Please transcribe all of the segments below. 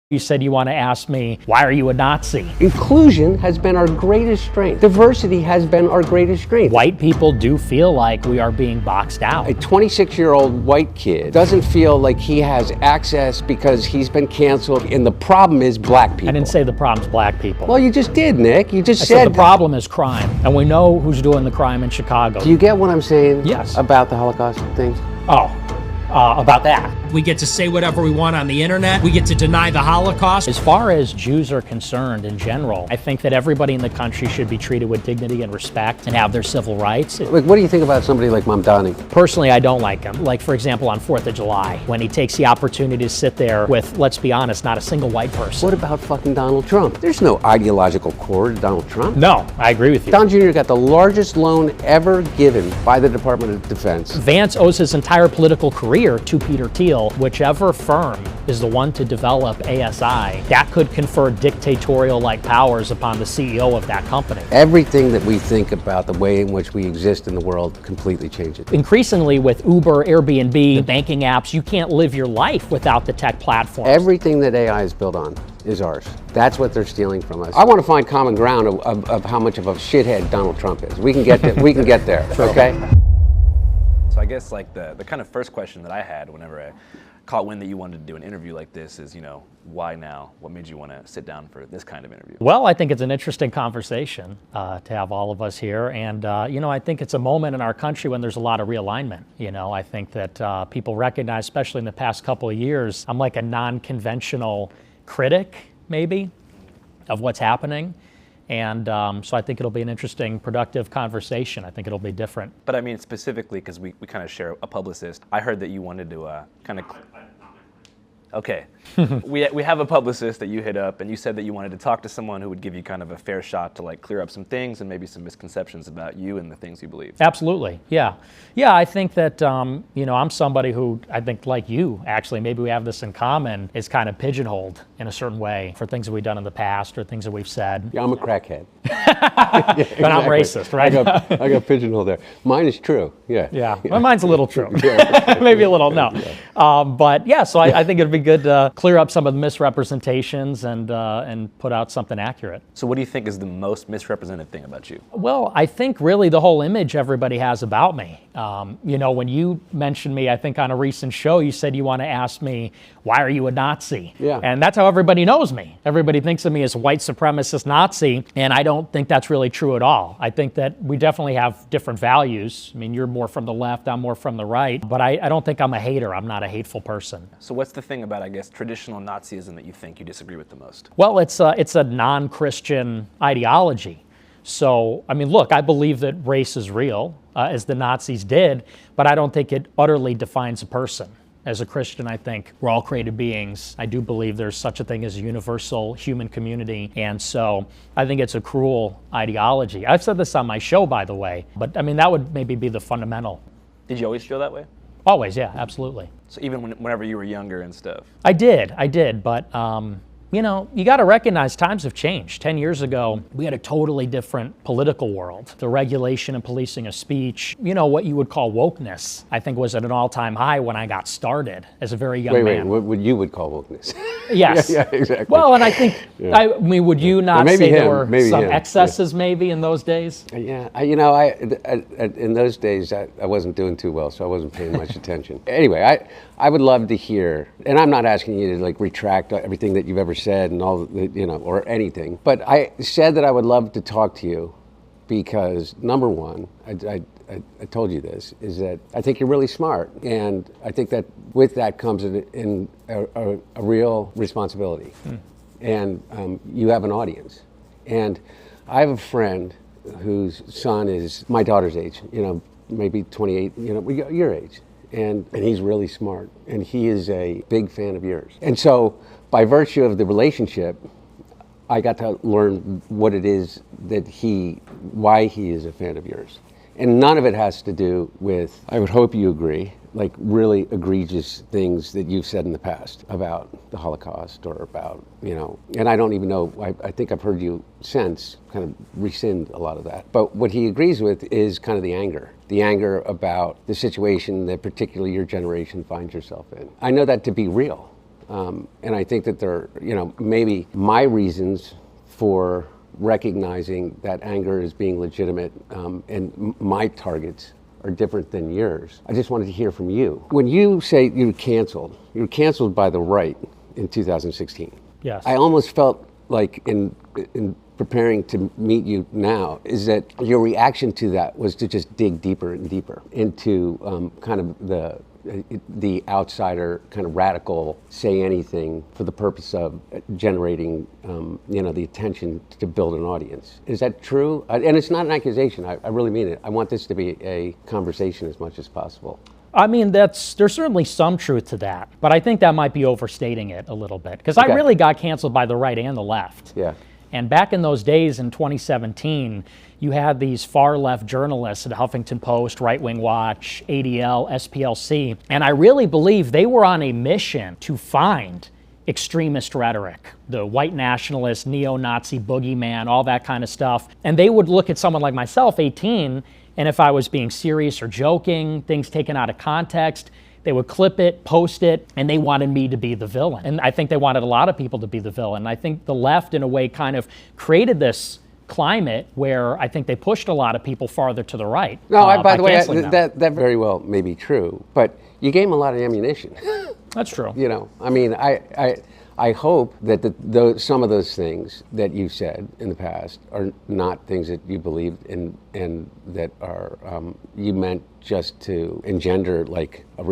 You said you want to ask me, why are you a Nazi? Inclusion has been our greatest strength. Diversity has been our greatest strength. White people do feel like we are being boxed out. A 26-year-old white kid doesn't feel like he has access because he's been canceled, and the problem is black people. I didn't say the problem's black people. Well, you just did, Nick. You just I said the problem is crime, and we know who's doing the crime in Chicago. Do you get what I'm saying? Yes. About the Holocaust thing? About that. We get to say whatever we want on the internet. We get to deny the Holocaust. As far as Jews are concerned in general, I think that everybody in the country should be treated with dignity and respect and have their civil rights. Like, what do you think about somebody like Mamdani? Personally, I don't like him. Like, for example, on 4th of July, when he takes the opportunity to sit there with, let's be honest, not a single white person. What about fucking Donald Trump? There's no ideological core to Donald Trump. No, I agree with you. Don Jr. got the largest loan ever given by the Department of Defense. Vance owes his entire political career to Peter Thiel. Whichever firm is the one to develop ASI, that could confer dictatorial-like powers upon the CEO of that company. Everything that we think about the way in which we exist in the world completely changes. Increasingly with Uber, Airbnb, the banking apps, you can't live your life without the tech platforms. Everything that AI is built on is ours. That's what they're stealing from us. I want to find common ground of how much of a shithead Donald Trump is. We can get there. We can get there. Okay. So I guess like the kind of first question that I had whenever I caught wind that you wanted to do an interview like this is, why now? What made you want to sit down for this kind of interview? Well, I think it's an interesting conversation to have all of us here. And, I think it's a moment in our country when there's a lot of realignment. I think that people recognize, especially in the past couple of years, I'm like a non-conventional critic, maybe, of what's happening. And so I think it'll be an interesting, productive conversation. I think it'll be different. But I mean, specifically, because we kind of share a publicist, I heard that you wanted to kind of... Okay. we have a publicist that you hit up, and you said that you wanted to talk to someone who would give you kind of a fair shot to like clear up some things and maybe some misconceptions about you and the things you believe. Absolutely, yeah. Yeah, I think that, I'm somebody who, I think like you, actually, maybe we have this in common, is kind of pigeonholed in a certain way for things that we've done in the past or things that we've said. Yeah, I'm a crackhead. Yeah, exactly. But I'm racist, right? I got pigeonholed there. Mine is true, yeah. Yeah, well, mine's a little true. Maybe a little, no. But yeah, so I think it'd be good to clear up some of the misrepresentations and put out something accurate. So what do you think is the most misrepresented thing about you? Well, I think really the whole image everybody has about me. When you mentioned me, I think on a recent show, you said you want to ask me, why are you a Nazi? Yeah. And that's how everybody knows me. Everybody thinks of me as a white supremacist Nazi, and I don't think that's really true at all. I think that we definitely have different values. I mean, you're more from the left, I'm more from the right, but I don't think I'm a hater. I'm not a hateful person. So what's the thing about, I guess, traditional Nazism that you think you disagree with the most? Well, it's a non-Christian ideology. So, I mean, look, I believe that race is real, as the Nazis did, but I don't think it utterly defines a person. As a Christian, I think we're all created beings. I do believe there's such a thing as a universal human community. And so I think it's a cruel ideology. I've said this on my show, by the way, but I mean, that would maybe be the fundamental. Did you always feel that way? Always, yeah, absolutely. So even whenever you were younger and stuff? I did, but you got to recognize times have changed. 10 years ago, we had a totally different political world. The regulation and policing of speech, what you would call wokeness, I think was at an all-time high when I got started as a very young man. What you would call wokeness? Yes. yeah, exactly. Well, and I think, would you not say there were some him. excesses maybe in those days? Yeah, in those days, I wasn't doing too well, so I wasn't paying much attention. Anyway, I would love to hear, and I'm not asking you to like retract everything that you've ever said and all, or anything, but I said that I would love to talk to you because number one, I told you this, is that I think you're really smart, and I think that with that comes in a real responsibility, and you have an audience, and I have a friend whose son is my daughter's age, maybe 28, your age. And he's really smart, and he is a big fan of yours. And so, by virtue of the relationship, I got to learn what it is that why he is a fan of yours. And none of it has to do with, I would hope you agree, like really egregious things that you've said in the past about the Holocaust or about, and I don't even know, I think I've heard you since kind of rescind a lot of that. But what he agrees with is kind of the anger about the situation that particularly your generation finds yourself in. I know that to be real. And I think that there, maybe my reasons for recognizing that anger is being legitimate and my targets are different than yours. I just wanted to hear from you. When you say you were canceled by the right in 2016. Yes. I almost felt like in preparing to meet you now, is that your reaction to that was to just dig deeper and deeper into kind of the outsider, kind of radical, say anything for the purpose of generating, the attention to build an audience. Is that true? And it's not an accusation. I really mean it. I want this to be a conversation as much as possible. I mean, there's certainly some truth to that, but I think that might be overstating it a little bit, because I really got canceled by the right and the left. Yeah. And back in those days in 2017, you had these far-left journalists at Huffington Post, Right Wing Watch, ADL, SPLC, and I really believe they were on a mission to find extremist rhetoric, the white nationalist, neo-Nazi boogeyman, all that kind of stuff. And they would look at someone like myself, 18, and if I was being serious or joking, things taken out of context, they would clip it, post it, and they wanted me to be the villain. And I think they wanted a lot of people to be the villain. And I think the left, in a way, kind of created this climate where I think they pushed a lot of people farther to the right. No, by the way, that very well may be true, but you gave them a lot of ammunition. That's true. I mean, I hope that some of those things that you said in the past are not things that you believed in and that are you meant just to engender like a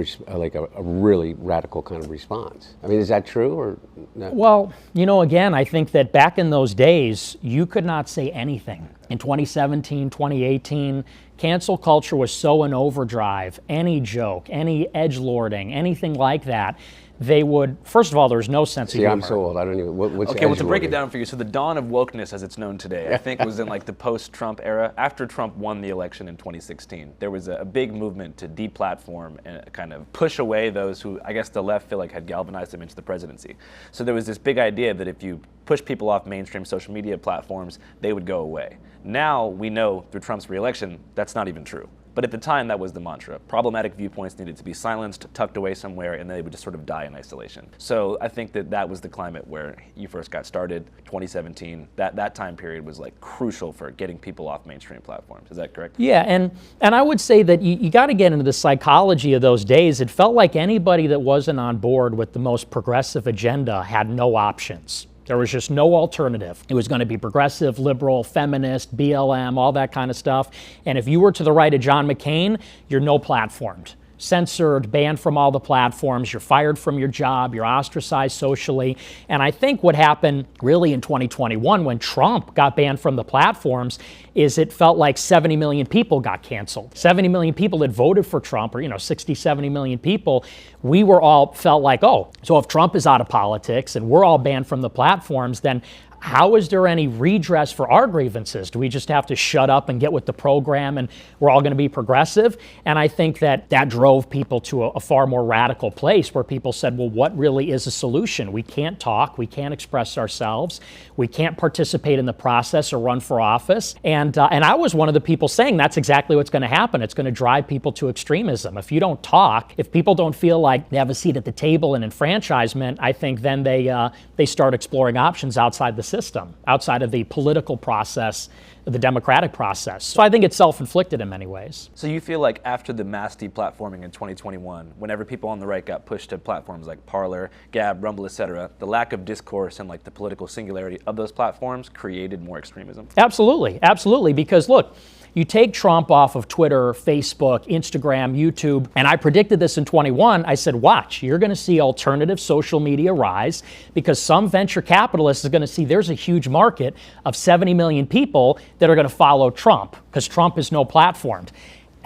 really radical kind of response. I mean, is that true or no? Well, again, I think that back in those days, you could not say anything. In 2017, 2018, cancel culture was so in overdrive. Any joke, any edgelording, anything like that, they would, first of all, there's no sense of humor. I'm so old, I don't even, what's Okay, well, to break it down for you, so the dawn of wokeness as it's known today, I think was in like the post-Trump era. After Trump won the election in 2016, there was a big movement to deplatform and kind of push away those who, I guess the left feel like had galvanized them into the presidency. So there was this big idea that if you push people off mainstream social media platforms, they would go away. Now we know through Trump's reelection, that's not even true. But at the time, that was the mantra. Problematic viewpoints needed to be silenced, tucked away somewhere, and they would just sort of die in isolation. So I think that was the climate where you first got started, 2017. That time period was like crucial for getting people off mainstream platforms. Is that correct? Yeah, and I would say that you got to get into the psychology of those days. It felt like anybody that wasn't on board with the most progressive agenda had no options. There was just no alternative. It was going to be progressive, liberal, feminist, BLM, all that kind of stuff. And if you were to the right of John McCain, you're no platformed. Censored, banned from all the platforms, you're fired from your job, you're ostracized socially. And I think what happened really in 2021 when Trump got banned from the platforms is it felt like 70 million people got canceled. 70 million people that voted for Trump, or 60, 70 million people, we were all felt like, oh, so if Trump is out of politics and we're all banned from the platforms, then how is there any redress for our grievances? Do we just have to shut up and get with the program and we're all going to be progressive? And I think that drove people to a far more radical place where people said, well, what really is a solution? We can't talk, we can't express ourselves, we can't participate in the process or run for office. And I was one of the people saying that's exactly what's going to happen. It's going to drive people to extremism. If you don't talk, if people don't feel like they have a seat at the table and enfranchisement, I think then they start exploring options outside the system, outside of the political process, the democratic process. So I think it's self-inflicted in many ways. So you feel like after the mass deplatforming in 2021, whenever people on the right got pushed to platforms like Parler, Gab, Rumble, etc., the lack of discourse and like the political singularity of those platforms created more extremism? Absolutely, absolutely. Because look, you take Trump off of Twitter, Facebook, Instagram, YouTube, and I predicted this in 21. I said, watch, you're going to see alternative social media rise because some venture capitalists is going to see there's a huge market of 70 million people that are going to follow Trump because Trump is no platformed.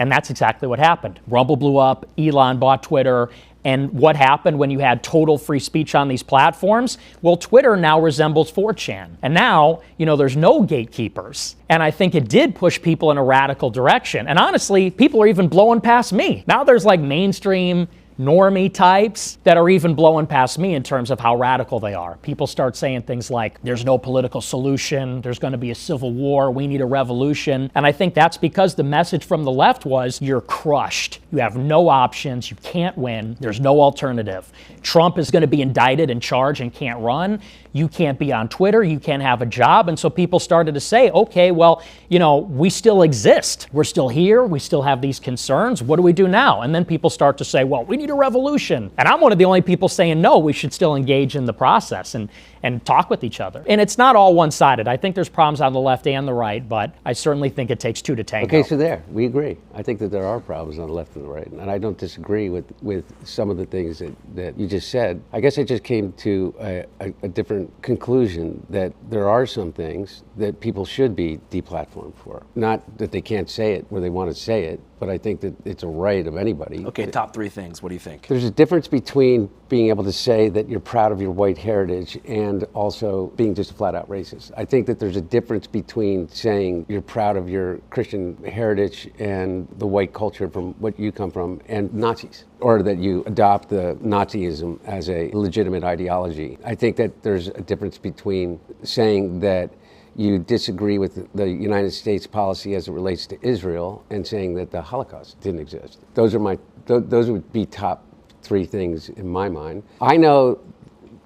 And that's exactly what happened. Rumble blew up, Elon bought Twitter, and what happened when you had total free speech on these platforms? Well, Twitter now resembles 4chan. And now, there's no gatekeepers. And I think it did push people in a radical direction. And honestly, people are even blowing past me. Now there's like mainstream normie types that are even blowing past me in terms of how radical they are. People start saying things like, there's no political solution, there's going to be a civil war, we need a revolution. And I think that's because the message from the left was, you're crushed. You have no options, you can't win, there's no alternative. Trump is going to be indicted and charged and can't run. You can't be on Twitter, you can't have a job. And so people started to say, okay, well, we still exist. We're still here, we still have these concerns. What do we do now? And then people start to say, well, we need a revolution. And I'm one of the only people saying, no, we should still engage in the process and talk with each other. And it's not all one-sided. I think there's problems on the left and the right, but I certainly think it takes two to tango. Okay, so there, we agree. I think that there are problems on the left and the right, and I don't disagree with some of the things that you just said. I guess I just came to a different conclusion that there are some things that people should be deplatformed for. Not that they can't say it where they want to say it, but I think that it's a right of anybody. Okay, top three things. What do you think? There's a difference between being able to say that you're proud of your white heritage and also being just flat out racist. I think that there's a difference between saying you're proud of your Christian heritage and the white culture from what you come from and Nazis, or that you adopt the Nazism as a legitimate ideology. I think that there's a difference between saying that you disagree with the United States policy as it relates to Israel and saying that the Holocaust didn't exist. Those would be top three things in my mind. I know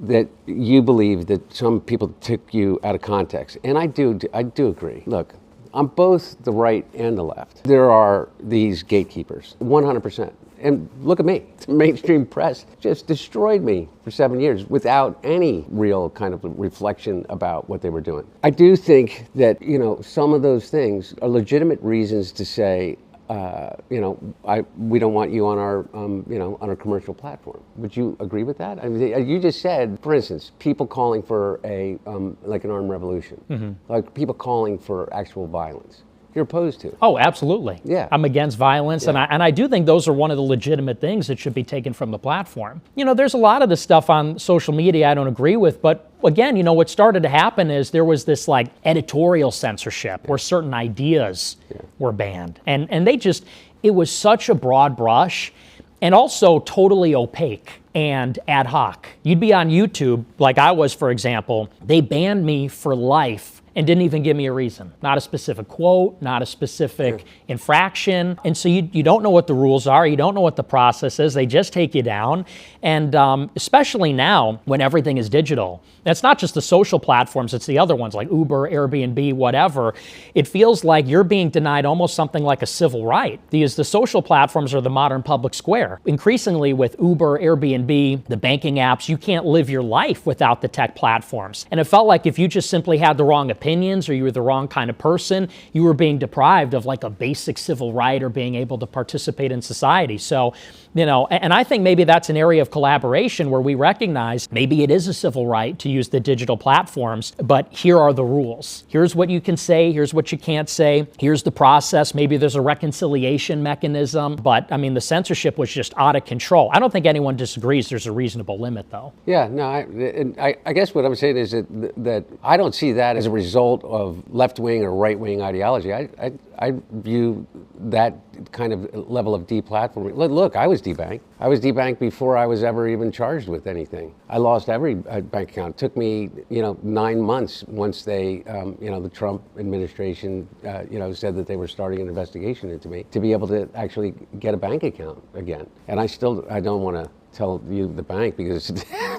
that you believe that some people took you out of context, and I do agree. Look, on both the right and the left, there are these gatekeepers, 100%. And look at me, the mainstream press just destroyed me for 7 years without any real kind of reflection about what they were doing. I do think that, some of those things are legitimate reasons to say, we don't want you on our, on our commercial platform. Would you agree with that? I mean, you just said, for instance, people calling for like an armed revolution, like people calling for actual violence. You're opposed to. Oh, absolutely. Yeah. I'm against violence, Yeah. and I do think those are one of the legitimate things that should be taken from the platform. There's a lot of the stuff on social media I don't agree with, but again, what started to happen is there was this like editorial censorship where certain ideas were banned. And it was such a broad brush and also totally opaque and ad hoc. You'd be on YouTube, like I was, for example, they banned me for life and didn't even give me a reason. Not a specific quote, not a specific infraction. And so you don't know what the rules are, you don't know what the process is, they just take you down. And especially now, when everything is digital, that's not just the social platforms, it's the other ones like Uber, Airbnb, whatever. It feels like you're being denied almost something like a civil right. The social platforms are the modern public square. Increasingly with Uber, Airbnb, the banking apps, you can't live your life without the tech platforms. And it felt like if you just simply had the wrong opinions or you were the wrong kind of person, you were being deprived of like a basic civil right or being able to participate in society. So, and I think maybe that's an area of collaboration where we recognize maybe it is a civil right to use the digital platforms, but here are the rules. Here's what you can say, here's what you can't say, here's the process, maybe there's a reconciliation mechanism, but I mean, the censorship was just out of control. I don't think anyone disagrees there's a reasonable limit though. Yeah, no, I guess what I'm saying is that I don't see that as a result of left-wing or right-wing ideology. I view that kind of level of deplatforming. Look, I was debanked. I was debanked before I was ever even charged with anything. I lost every bank account. It took me, 9 months once they, the Trump administration, said that they were starting an investigation into me to be able to actually get a bank account again. And I don't want to tell you the bank because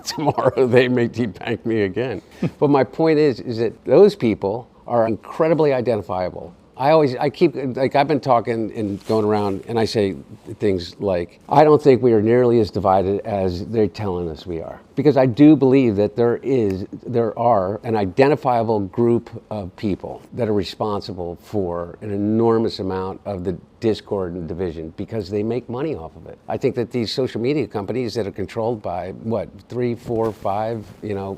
tomorrow they may debank me again. But my point is that those people are incredibly identifiable. I've been talking and going around and I say things like, I don't think we are nearly as divided as they're telling us we are. Because I do believe that there are an identifiable group of people that are responsible for an enormous amount of the discord and division because they make money off of it. I think that these social media companies that are controlled by 3, 4, 5,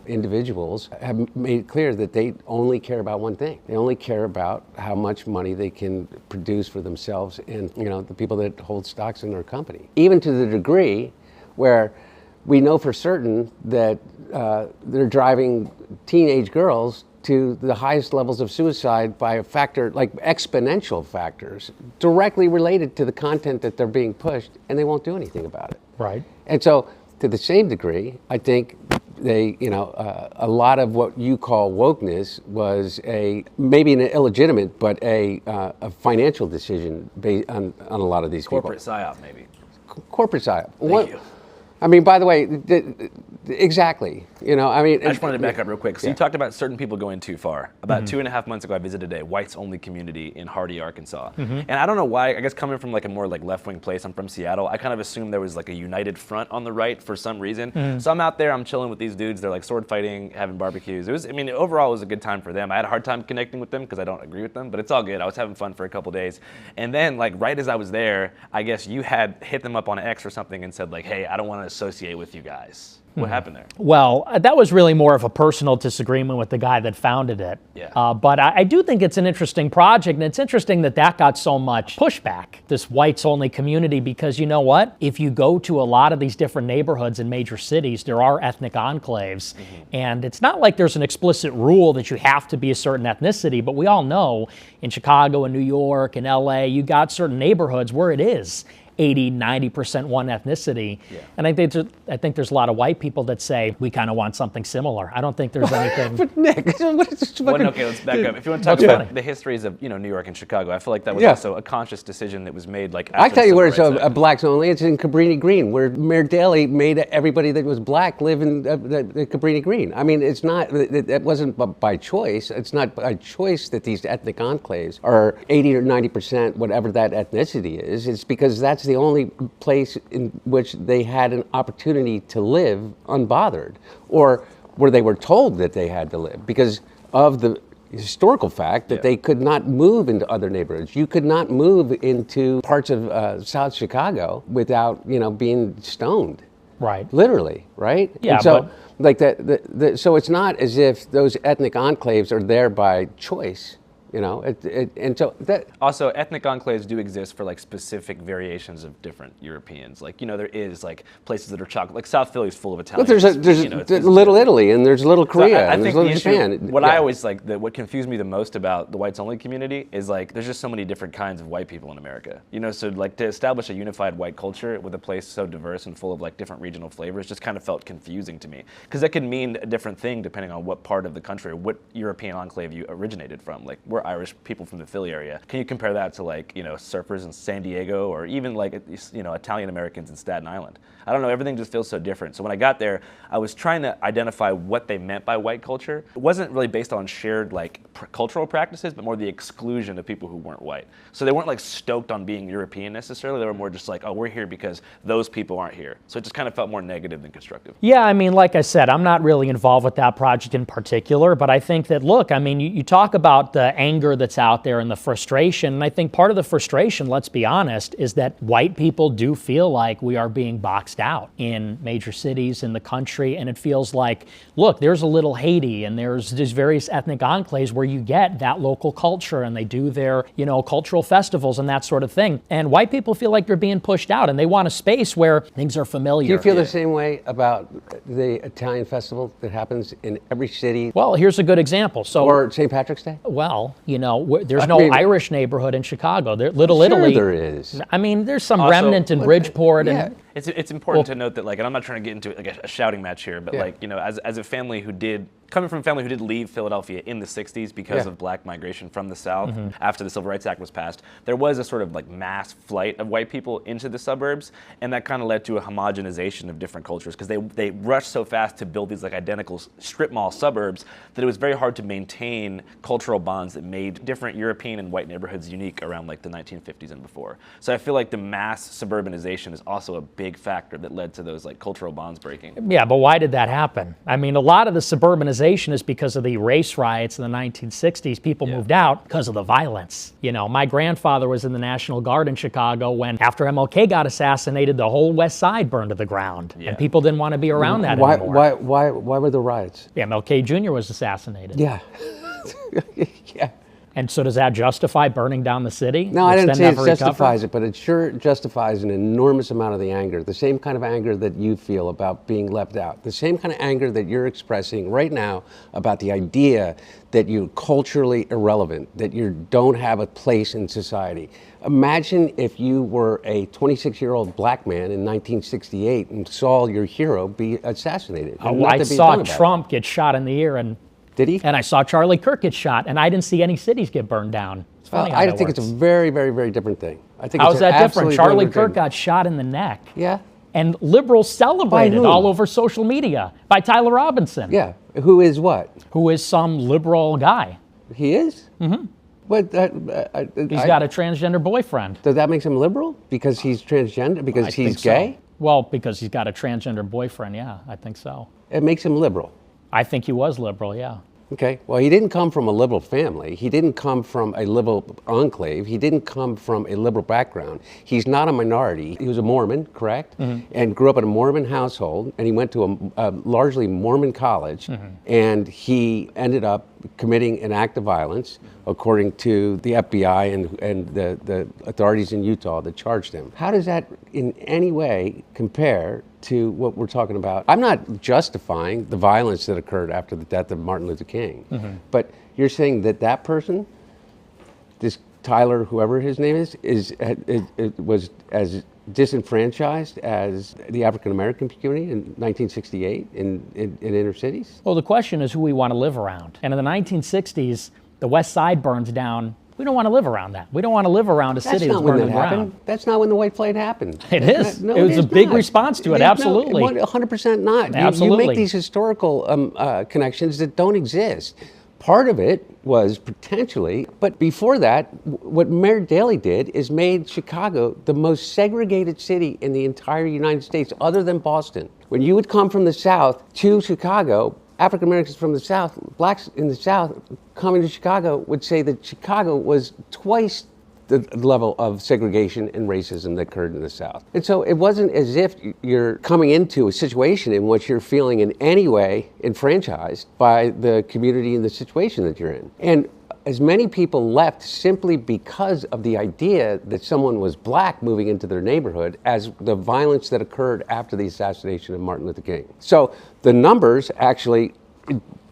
individuals have made it clear that they only care about one thing. They only care about how much money they can produce for themselves and the people that hold stocks in their company. Even to the degree where we know for certain that they're driving teenage girls to the highest levels of suicide by a factor, like exponential factors, directly related to the content that they're being pushed, and they won't do anything about it. Right. And so, to the same degree, I think they, a lot of what you call wokeness was maybe an illegitimate, but a financial decision based on a lot of these Corporate people. psyop, maybe. Corporate psyop. Thank you. I mean, by the way, exactly. I just wanted to back up real quick. So you talked about certain people going too far. About 2.5 months ago, I visited a whites-only community in Hardy, Arkansas. And I don't know why, I guess coming from like a more like left-wing place, I'm from Seattle, I kind of assumed there was like a united front on the right for some reason. So I'm out there, I'm chilling with these dudes, they're like sword fighting, having barbecues. Overall it was a good time for them. I had a hard time connecting with them because I don't agree with them, but it's all good. I was having fun for a couple days. And then like right as I was there, I guess you had hit them up on X or something and said like, hey, I don't want to associate with you guys. What happened there? Well, that was really more of a personal disagreement with the guy that founded it. Yeah. But I do think it's an interesting project, and it's interesting that got so much pushback, this whites-only community, because you know what? If you go to a lot of these different neighborhoods in major cities, there are ethnic enclaves, and it's not like there's an explicit rule that you have to be a certain ethnicity, but we all know in Chicago and New York and LA, you got certain neighborhoods where it is 80, 90% one ethnicity. Yeah. And I think there's a lot of white people that say, we kind of want something similar. I don't think there's anything. But Nick, what is this Well, okay, let's back up. If you want to talk about the histories of New York and Chicago, I feel like that was also a conscious decision that was made. Like after I tell the you where Civil it's Rights Act. blacks only. It's in Cabrini Green, where Mayor Daley made everybody that was black live in the Cabrini Green. I mean, it's not. It wasn't by choice. It's not by choice that these ethnic enclaves are 80 or 90%, whatever that ethnicity is. It's because that's the only place in which they had an opportunity to live unbothered, or where they were told that they had to live because of the historical fact that they could not move into other neighborhoods. You could not move into parts of South Chicago without, being stoned. Right. Literally, right? Yeah, and so, like so it's not as if those ethnic enclaves are there by choice. And so that Also, ethnic enclaves do exist for like specific variations of different Europeans. Like, there is like places that are chocolate. Like South Philly is full of Italians. but there's Little Italy and there's Little Korea I and think there's the Little issue, Japan. what I always like, what confused me the most about the whites only community is like there's just so many different kinds of white people in America. So like to establish a unified white culture with a place so diverse and full of like different regional flavors just kind of felt confusing to me because that could mean a different thing depending on what part of the country or what European enclave you originated from. Like we're Irish people from the Philly area. Can you compare that to like, surfers in San Diego or even like, Italian Americans in Staten Island? I don't know, everything just feels so different. So when I got there, I was trying to identify what they meant by white culture. It wasn't really based on shared like cultural practices, but more the exclusion of people who weren't white. So they weren't like stoked on being European necessarily. They were more just like, oh, we're here because those people aren't here. So it just kind of felt more negative than constructive. Yeah, I mean, like I said, I'm not really involved with that project in particular, but I think that, look, I mean, you talk about the anger that's out there and the frustration, and I think part of the frustration, let's be honest, is that white people do feel like we are being boxed out in major cities in the country, and it feels like, look, there's a little Haiti, and there's various ethnic enclaves where you get that local culture, and they do their, cultural festivals and that sort of thing, and white people feel like they're being pushed out, and they want a space where things are familiar. Do you feel the same way about the Italian festival that happens in every city? Well, here's a good example. Or St. Patrick's Day? Well, there's no Irish neighborhood in Chicago. Little Italy. Sure there is. I mean, there's some Also, remnant in Bridgeport. yeah. And It's important to note that, like, and I'm not trying to get into like a shouting match here, but like, as a family coming from a family who did leave Philadelphia in the 60s because of black migration from the South after the Civil Rights Act was passed, there was a sort of like mass flight of white people into the suburbs, and that kind of led to a homogenization of different cultures because they rushed so fast to build these like identical strip mall suburbs that it was very hard to maintain cultural bonds that made different European and white neighborhoods unique around like the 1950s and before. So I feel like the mass suburbanization is also a big factor that led to those like cultural bonds breaking. yeah, but why did that happen? I mean, a lot of the suburbanization is because of the race riots in the 1960s. People moved out because of the violence. My grandfather was in the National Guard in Chicago when, after MLK got assassinated, the whole West Side burned to the ground, and people didn't want to be around that anymore. Why were the riots? MLK Jr. was assassinated. Yeah. Yeah. And so does that justify burning down the city? No, I which didn't then say it never recovered? justifies it, but it sure justifies an enormous amount of the anger, the same kind of anger that you feel about being left out, the same kind of anger that you're expressing right now about the idea that you're culturally irrelevant, that you don't have a place in society. Imagine if you were a 26-year-old black man in 1968 and saw your hero be assassinated. and Oh, nothing I be saw done about it. Trump get shot in the ear, and Did he? I saw Charlie Kirk get shot, and I didn't see any cities get burned down. It's funny how I that think works. it's a very, very, very different thing. I think How it's is that different? absolutely Charlie very Kirk different. got shot in the neck. Yeah. And liberals celebrated whom? all over social media by Tyler Robinson, Yeah. Who is what? who is some liberal guy. He is? Mm-hmm. But He's got a transgender boyfriend. does that make him liberal? Because he's transgender? Because I he's think so. gay? Well, because he's got a transgender boyfriend, yeah, I think so. It makes him liberal. I think he was liberal, yeah. Okay. Well, he didn't come from a liberal family. He didn't come from a liberal enclave. He didn't come from a liberal background. He's not a minority. He was a Mormon, correct? Mm-hmm. And grew up in a Mormon household. And he went to a largely Mormon college. Mm-hmm. And he ended up committing an act of violence, according to the FBI and the authorities in Utah that charged him. How does that in any way compare to what we're talking about? I'm not justifying the violence that occurred after the death of Martin Luther King, but you're saying that that person, this Tyler, whoever his name is was as disenfranchised as the African American community in 1968 in inner cities? Well, the question is who we want to live around. And in the 1960s, the West Side burns down. We don't want to live around that. We don't want to live around a city that's when burned to that the ground. happened. That's not when the white flight happened. It is. No, It was is a big not. response to it, is absolutely. 100% not. You Absolutely. make these historical connections that don't exist. Part of it was potentially, but before that, what Mayor Daley did is made Chicago the most segregated city in the entire United States, other than Boston. When you would come from the South to Chicago, African Americans from the South, blacks in the South coming to Chicago would say that Chicago was twice the level of segregation and racism that occurred in the South. And so it wasn't as if you're coming into a situation in which you're feeling in any way enfranchised by the community and the situation that you're in. And as many people left simply because of the idea that someone was black moving into their neighborhood as the violence that occurred after the assassination of Martin Luther King. So the numbers actually,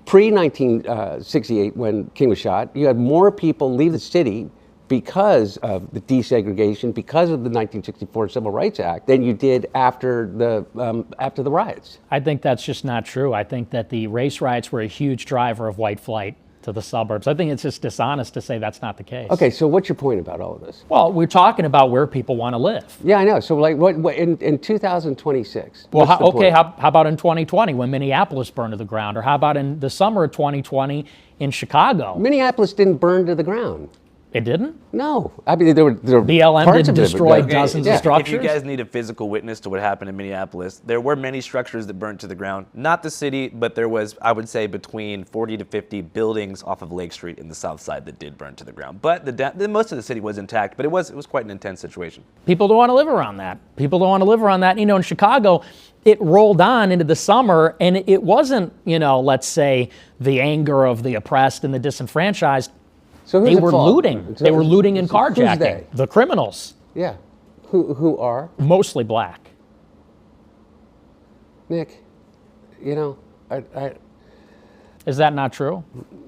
pre-1968 when King was shot, you had more people leave the city because of the desegregation, because of the 1964 Civil Rights Act, than you did after the riots. I think that's just not true. I think that the race riots were a huge driver of white flight to the suburbs. I think it's just dishonest to say that's not the case. Okay, so what's your point about all of this? Well, we're talking about where people want to live. Yeah, I know. So like what in 2026? Well, what's the point? how about in 2020 when Minneapolis burned to the ground? Or how about in the summer of 2020 in Chicago? Minneapolis didn't burn to the ground. It didn't? No. I mean, there were BLM parts didn't of it, destroy but- dozens yeah. of structures? If you guys need a physical witness to what happened in Minneapolis, there were many structures that burned to the ground. Not the city, but there was, I would say, between 40 to 50 buildings off of Lake Street in the south side that did burn to the ground. But most of the city was intact, but it was quite an intense situation. People don't want to live around that. People don't want to live around that. You know, in Chicago, it rolled on into the summer, and it wasn't, let's say, the anger of the oppressed and the disenfranchised. So who's They at were fault? looting. So They were looting and who's carjacking. they? The criminals, Yeah. Who are? mostly black. Nick, I Is that not true?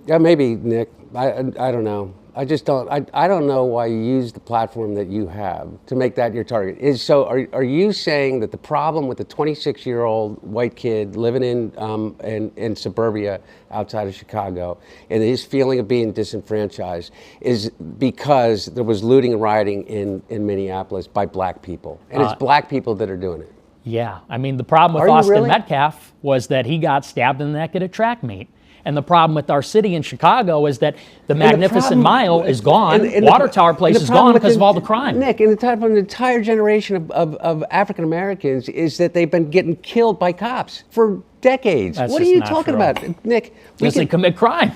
yeah, maybe, Nick. I don't know. I just don't. I don't know why you use the platform that you have to make that your target. Are you saying that the problem with the 26-year-old white kid living in suburbia outside of Chicago and his feeling of being disenfranchised is because there was looting and rioting in Minneapolis by black people, and it's black people that are doing it? Yeah. I mean, the problem Are with you Austin really? Metcalf was that he got stabbed in the neck at a track meet. And the problem with our city in Chicago is that the Magnificent Mile is gone. and Water Tower Place is gone because of all the crime. Nick, and the type of an entire generation of African Americans is that they've been getting killed by cops for decades. That's What are just you not talking true. about, Nick? Because they commit crime.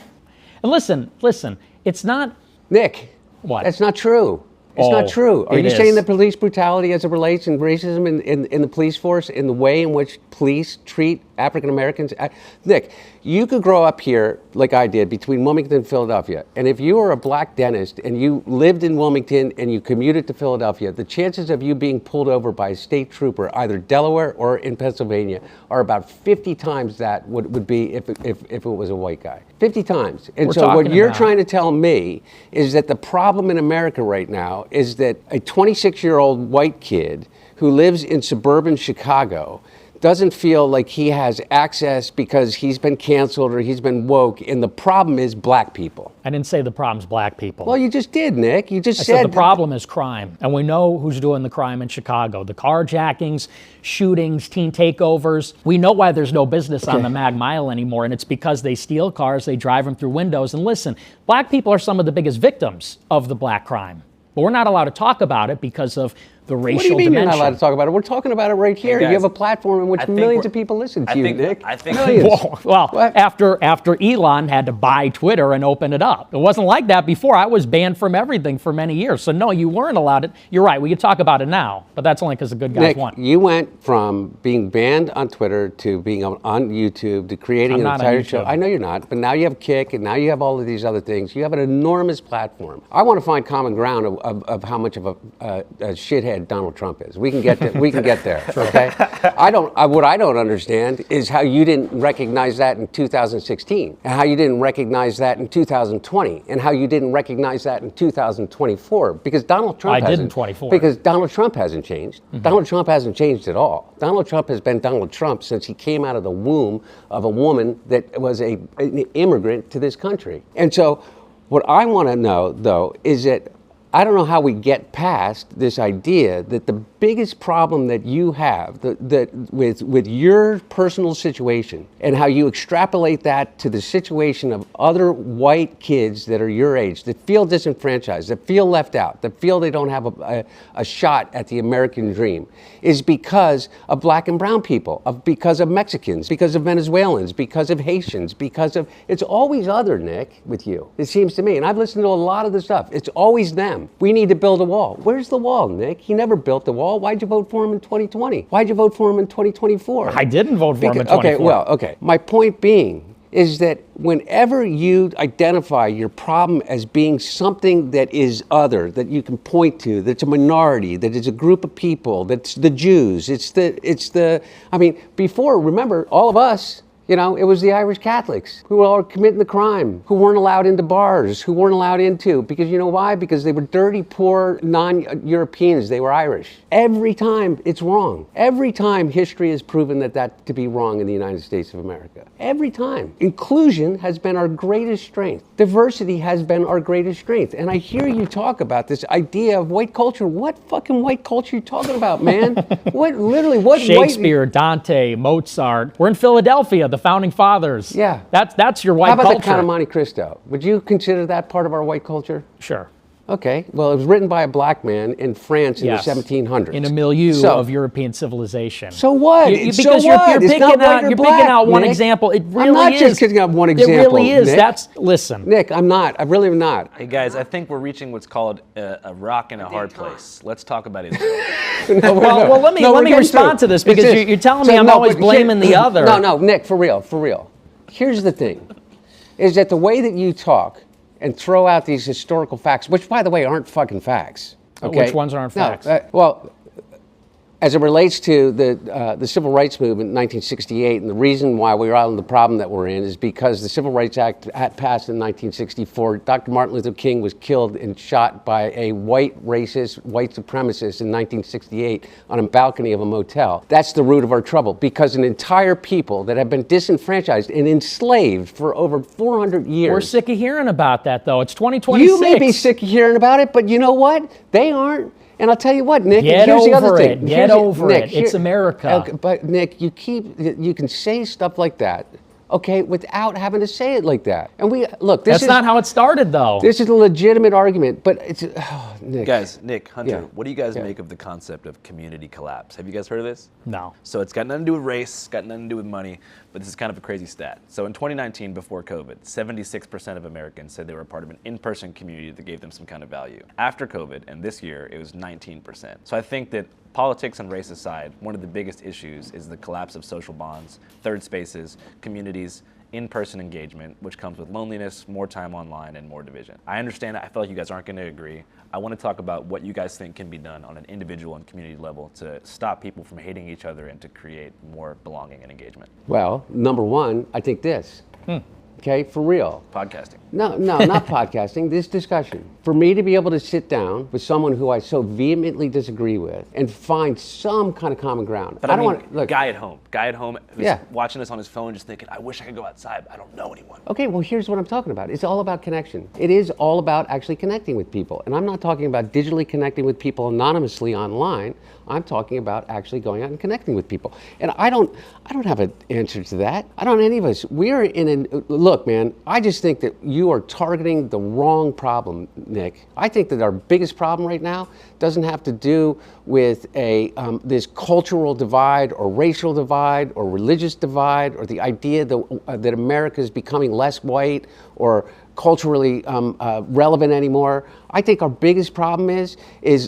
And listen, it's not. Nick. What? That's not true. It's not true. Are it you is. saying that police brutality as it relates and racism in the police force, in the way in which police treat African Americans? Nick, you could grow up here like I did between Wilmington and Philadelphia. And if you were a black dentist and you lived in Wilmington and you commuted to Philadelphia, the chances of you being pulled over by a state trooper, either Delaware or in Pennsylvania, are about 50 times that would be if it was a white guy. 50 times. And so what you're trying to tell me is that the problem in America right now is that a 26-year-old white kid who lives in suburban Chicago doesn't feel like he has access because he's been canceled or he's been woke, and the problem is black people. I didn't say the problem's black people. Well, you just did, Nick. You just I said the problem is crime, and we know who's doing the crime in Chicago. The carjackings, shootings, teen takeovers. We know why there's no business on the Mag Mile anymore, and it's because they steal cars, they drive them through windows. And listen, black people are some of the biggest victims of the black crime. But we're not allowed to talk about it because of the racial What do you mean dimension. you're not allowed to talk about it? We're talking about it right here. Hey guys, you have a platform in which millions of people listen to you, Nick. Millions. Well, What? after Elon had to buy Twitter and open it up. It wasn't like that before. I was banned from everything for many years. So no, you weren't allowed it. You're right. We can talk about it now, but that's only because the good guys Nick, won. you went from being banned on Twitter to being on YouTube to creating I'm an not on entire YouTube. show. I know you're not, but now you have Kick and now you have all of these other things. You have an enormous platform. I want to find common ground of how much of a shithead Donald Trump is. We can get there. Okay. What I don't understand is how you didn't recognize that in 2016, and how you didn't recognize that in 2020, and how you didn't recognize that in 2024. Because Donald Trump I did in hasn't. 24. Because Donald Trump hasn't changed. Donald Trump hasn't changed at all. Donald Trump has been Donald Trump since he came out of the womb of a woman that was an immigrant to this country. And so, what I want to know, though, is that I don't know how we get past this idea that the biggest problem that you have that with your personal situation and how you extrapolate that to the situation of other white kids that are your age, that feel disenfranchised, that feel left out, that feel they don't have a shot at the American dream, is because of black and brown people, because of Mexicans, because of Venezuelans, because of Haitians, it's always other, Nick, with you, it seems to me. And I've listened to a lot of the stuff. It's always them. We need to build a wall. Where's the wall, Nick? He never built the wall. Why'd you vote for him in 2020? Why'd you vote for him in 2024? I didn't vote for him in 2024. Okay. My point being is that whenever you identify your problem as being something that is other, that you can point to, that's a minority, that is a group of people, that's the Jews, before, remember, all of us, it was the Irish Catholics who were all committing the crime, who weren't allowed into bars, who weren't allowed into, because you know why? Because they were dirty, poor, non-Europeans. They were Irish. Every time it's wrong. Every time history has proven that to be wrong in the United States of America. Every time. Inclusion has been our greatest strength. Diversity has been our greatest strength. And I hear you talk about this idea of white culture. What fucking white culture are you talking about, man? What Shakespeare, Dante, Mozart. We're in Philadelphia, the founding fathers. Yeah. That's your white culture. How about culture. the Count of Monte Cristo? Would you consider that part of our white culture? Sure. Okay. Well, it was written by a black man in France in the 1700s. In a milieu of European civilization. So what? Because you're picking out one example. It really is. I'm not just picking out one example. It really is. Nick. Listen. Nick, I'm not. I really am not. Hey guys, I think we're reaching what's called a rock in a hard place. Let's talk about Israel. Well, let me respond to this because you're telling me I'm always blaming the other. No, Nick, for real. Here's the thing, is that the way that you talk and throw out these historical facts, which, by the way, aren't fucking facts. Okay? Which ones aren't facts? As it relates to the Civil Rights Movement in 1968, and the reason why we're out in the problem that we're in is because the Civil Rights Act passed in 1964. Dr. Martin Luther King was killed and shot by a white racist, white supremacist in 1968 on a balcony of a motel. That's the root of our trouble, because an entire people that have been disenfranchised and enslaved for over 400 years. We're sick of hearing about that, though. It's 2026. You may be sick of hearing about it, but you know what? They aren't. And I'll tell you what, Nick. Get here's the other over thing. it. Get over it. It's America. Okay, but Nick, you can say stuff like that, okay, without having to say it like that. And That's not how it started, though. This is a legitimate argument, but Nick. Guys, Nick, Hunter, Yeah. what do you guys Yeah. make of the concept of community collapse? Have you guys heard of this? No. So it's got nothing to do with race, got nothing to do with money, but this is kind of a crazy stat. So in 2019, before COVID, 76% of Americans said they were a part of an in-person community that gave them some kind of value. After COVID, and this year, it was 19%. So I think that politics and race aside, one of the biggest issues is the collapse of social bonds, third spaces, communities, in-person engagement, which comes with loneliness, more time online, and more division. I understand I feel like you guys aren't going to agree. I want to talk about what you guys think can be done on an individual and community level to stop people from hating each other and to create more belonging and engagement. Well, number one, I think this. Okay, for real. Podcasting. No, not podcasting, this discussion. For me to be able to sit down with someone who I so vehemently disagree with and find some kind of common ground. But I mean, want to, look. guy at home who's Yeah. watching this on his phone just thinking, I wish I could go outside, but I don't know anyone. Okay, well, here's what I'm talking about. It's all about connection. It is all about actually connecting with people. And I'm not talking about digitally connecting with people anonymously online. I'm talking about actually going out and connecting with people. And I don't have an answer to that. I don't, any of us. We're in look, man, I just think that you are targeting the wrong problem, Nick. I think that our biggest problem right now doesn't have to do with this cultural divide or racial divide or religious divide or the idea that America is becoming less white or culturally relevant anymore. I think our biggest problem is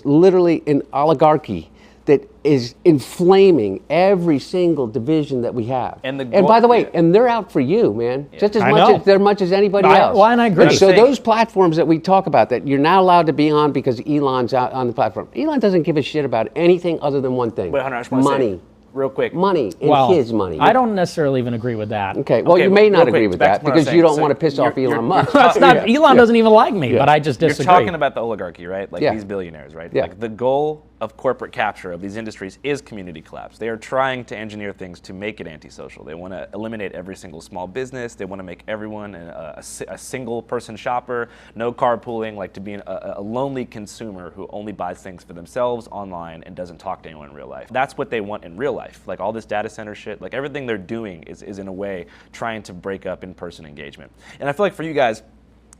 literally an oligarchy that is inflaming every single division that we have. And by the way, and they're out for you, man. Just I know. as much as anybody else. Well, and I agree. So those platforms that we talk about that you're not allowed to be on because Elon's out on the platform. Elon doesn't give a shit about anything other than one thing. Wait, Hunter, I just want to money. say, real quick. Money and his money. I don't necessarily even agree with that. Okay, well, Okay, you may real not quick, agree with back that to what I was because you saying. don't So want to piss off you're- Elon Musk. It's not, Elon doesn't even like me, but I just disagree. You're talking about the oligarchy, right? Like Yeah. these billionaires, right? Yeah. Like the goal of corporate capture of these industries is community collapse. They are trying to engineer things to make it antisocial. They want to eliminate every single small business. They want to make everyone a single person shopper, no carpooling, like to be a lonely consumer who only buys things for themselves online and doesn't talk to anyone in real life. That's what they want in real life. Like all this data center shit, like everything they're doing is in a way trying to break up in-person engagement. And I feel like for you guys,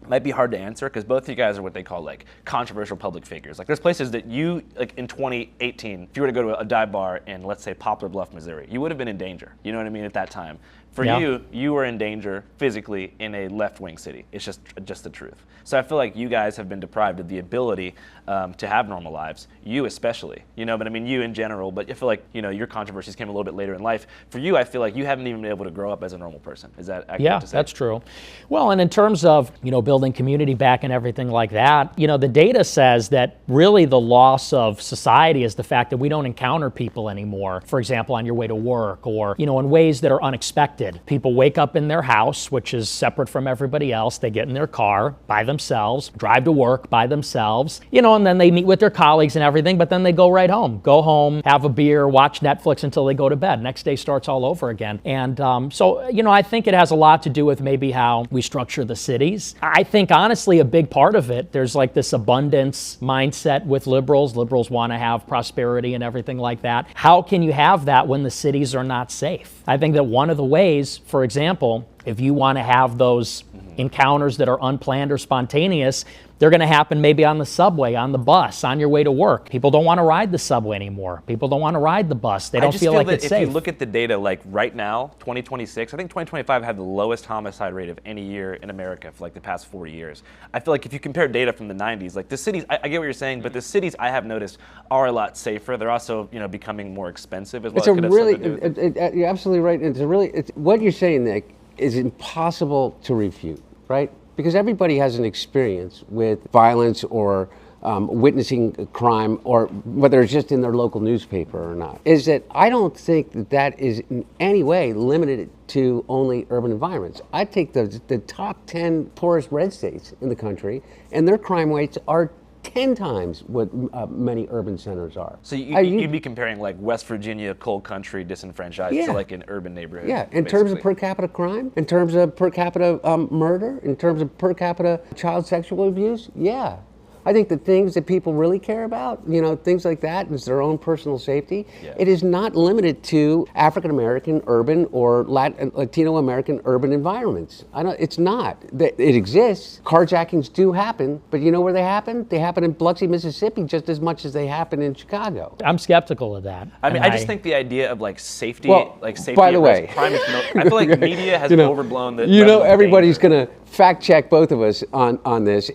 might be hard to answer because both of you guys are what they call like controversial public figures. Like there's places that you, like in 2018, if you were to go to a dive bar in, let's say, Poplar Bluff, Missouri, you would have been in danger. You know what I mean? At that time. For Yeah. you were in danger physically in a left-wing city. It's just the truth. So I feel like you guys have been deprived of the ability to have normal lives. You especially, you know, but I mean you in general. But I feel like, you know, your controversies came a little bit later in life. For you, I feel like you haven't even been able to grow up as a normal person. Is that accurate Yeah, to say? that's true. Well, and in terms of, you know, building community back and everything like that, you know, the data says that really the loss of society is the fact that we don't encounter people anymore. For example, on your way to work or, you know, in ways that are unexpected. People wake up in their house, which is separate from everybody else. They get in their car by themselves, drive to work by themselves, you know, and then they meet with their colleagues and everything, but then they go right home. Go home, have a beer, watch Netflix until they go to bed. Next day starts all over again. And so, you know, I think it has a lot to do with maybe how we structure the cities. I think, honestly, a big part of it, there's like this abundance mindset with liberals. Liberals want to have prosperity and everything like that. How can you have that when the cities are not safe? I think that one of the ways, for example, if you want to have those encounters that are unplanned or spontaneous, they're going to happen maybe on the subway, on the bus, on your way to work. People don't want to ride the subway anymore. People don't want to ride the bus. They don't feel like it's safe. If you look at the data, like right now, 2026, I think 2025 had the lowest homicide rate of any year in America for like the past 40 years. I feel like if you compare data from the 90s, like the cities, I get what you're saying, but the cities I have noticed are a lot safer. They're also, you know, becoming more expensive as well. It's a really, you're absolutely right. It's what you're saying, Nick, is impossible to refute, right? Because everybody has an experience with violence or witnessing a crime, or whether it's just in their local newspaper or not, is that I don't think that is in any way limited to only urban environments. I take the top 10 poorest red states in the country, and their crime rates are 10 times what many urban centers are. So you'd be comparing like West Virginia, coal country, disenfranchised to like an urban neighborhood. Yeah, in terms of per capita crime, in terms of per capita murder, in terms of per capita child sexual abuse, yeah. I think the things that people really care about, things like that, is their own personal safety. Yeah. It is not limited to African American urban or Latino American urban environments. It's not. It exists. Carjackings do happen, but you know where they happen? They happen in Biloxi, Mississippi, just as much as they happen in Chicago. I'm skeptical of that. I mean, I just think the idea of like safety, safety. By the way, crime is I feel like media has overblown the. Everybody's going to fact check both of us on this,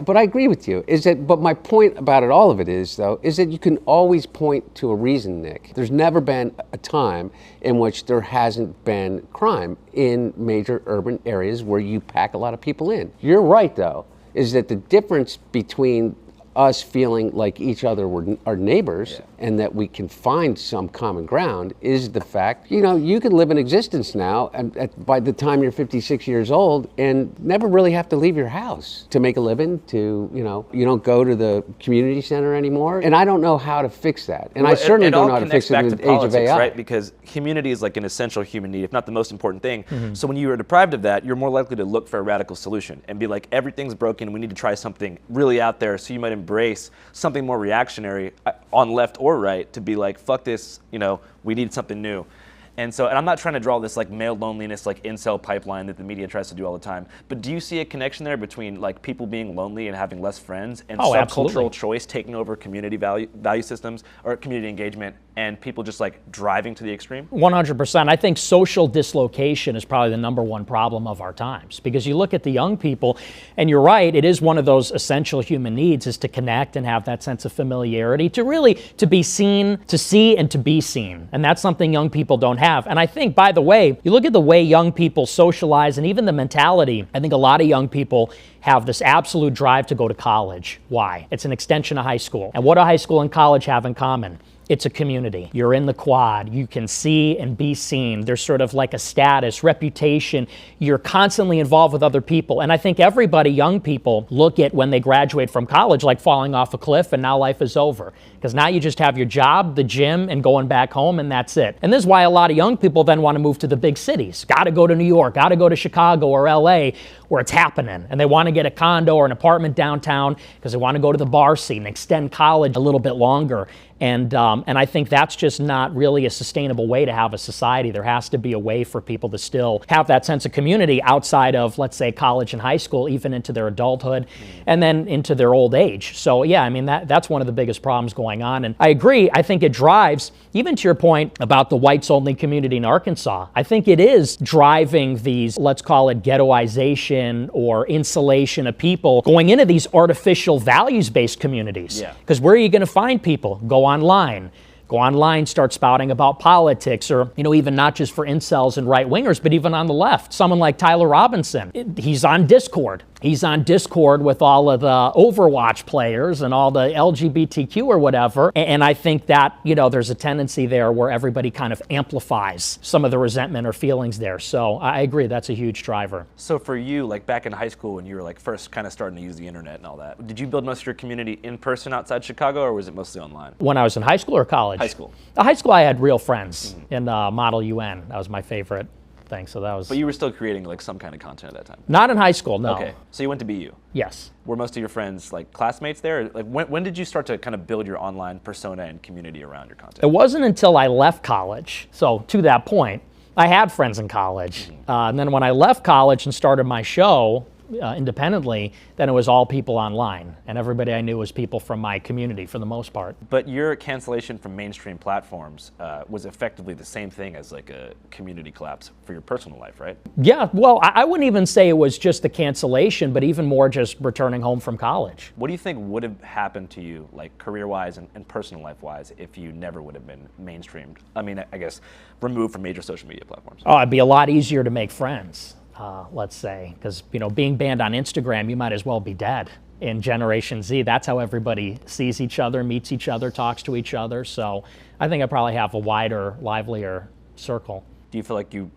but I agree with you. But my point about all of it is that you can always point to a reason, Nick. There's never been a time in which there hasn't been crime in major urban areas where you pack a lot of people in. You're right, though, is that the difference between us feeling like each other were our neighbors and that we can find some common ground is the fact, you can live in existence now and by the time you're 56 years old and never really have to leave your house to make a living, you don't go to the community center anymore. And I don't know how to fix that. And I certainly don't know how to fix it in the age of AI. Right? Because community is like an essential human need, if not the most important thing. Mm-hmm. So when you are deprived of that, you're more likely to look for a radical solution and be like, everything's broken, we need to try something really out there. So you might embrace something more reactionary on left or right to be like, fuck this, we need something new. And I'm not trying to draw this like male loneliness, like incel pipeline that the media tries to do all the time. But do you see a connection there between like people being lonely and having less friends and subcultural absolutely. Choice taking over community value systems or community engagement and people just like driving to the extreme? 100%. I think social dislocation is probably the number one problem of our times because you look at the young people and you're right, it is one of those essential human needs is to connect and have that sense of familiarity, to be seen, to see and to be seen. And that's something young people don't have. And I think, by the way, you look at the way young people socialize and even the mentality, I think a lot of young people have this absolute drive to go to college. Why? It's an extension of high school. And what do high school and college have in common? It's a community. You're in the quad. You can see and be seen. There's sort of like a status, reputation. You're constantly involved with other people. And I think everybody, young people, look at when they graduate from college like falling off a cliff and now life is over. Because now you just have your job, the gym, and going back home, and that's it. And this is why a lot of young people then want to move to the big cities. Got to go to New York, got to go to Chicago or LA where it's happening. And they want to get a condo or an apartment downtown because they want to go to the bar scene and extend college a little bit longer. And I think that's just not really a sustainable way to have a society. There has to be a way for people to still have that sense of community outside of, let's say, college and high school, even into their adulthood, and then into their old age. So yeah, I mean, that's one of the biggest problems going on. And I agree, I think it drives, even to your point about the whites-only community in Arkansas, I think it is driving these, let's call it ghettoization or insulation of people going into these artificial values-based communities. Because where are you going to find people? Go online, start spouting about politics, or, even not just for incels and right-wingers, but even on the left. Someone like Tyler Robinson, he's on Discord. He's on Discord with all of the Overwatch players and all the LGBTQ or whatever. And I think that, there's a tendency there where everybody kind of amplifies some of the resentment or feelings there. So I agree, that's a huge driver. So for you, like back in high school when you were like first kind of starting to use the internet and all that, did you build most of your community in person outside Chicago or was it mostly online? When I was in high school or college? High school. High school, I had real friends in Model UN. That was my favorite thing. So that was. But you were still creating like some kind of content at that time? Not in high school, no. Okay, so you went to BU? Yes. Were most of your friends like classmates there? Like when did you start to kind of build your online persona and community around your content? It wasn't until I left college. So to that point, I had friends in college. And then when I left college and started my show, independently, then it was all people online. And everybody I knew was people from my community for the most part. But your cancellation from mainstream platforms was effectively the same thing as like a community collapse for your personal life, right? Yeah, well, I wouldn't even say it was just the cancellation, but even more just returning home from college. What do you think would have happened to you, like career-wise and personal life-wise, if you never would have been mainstreamed? I mean, I guess removed from major social media platforms. Oh, it'd be a lot easier to make friends. Let's say, because being banned on Instagram, you might as well be dead. In Generation Z, that's how everybody sees each other, meets each other, talks to each other. So I think I probably have a wider, livelier circle. Do you feel like you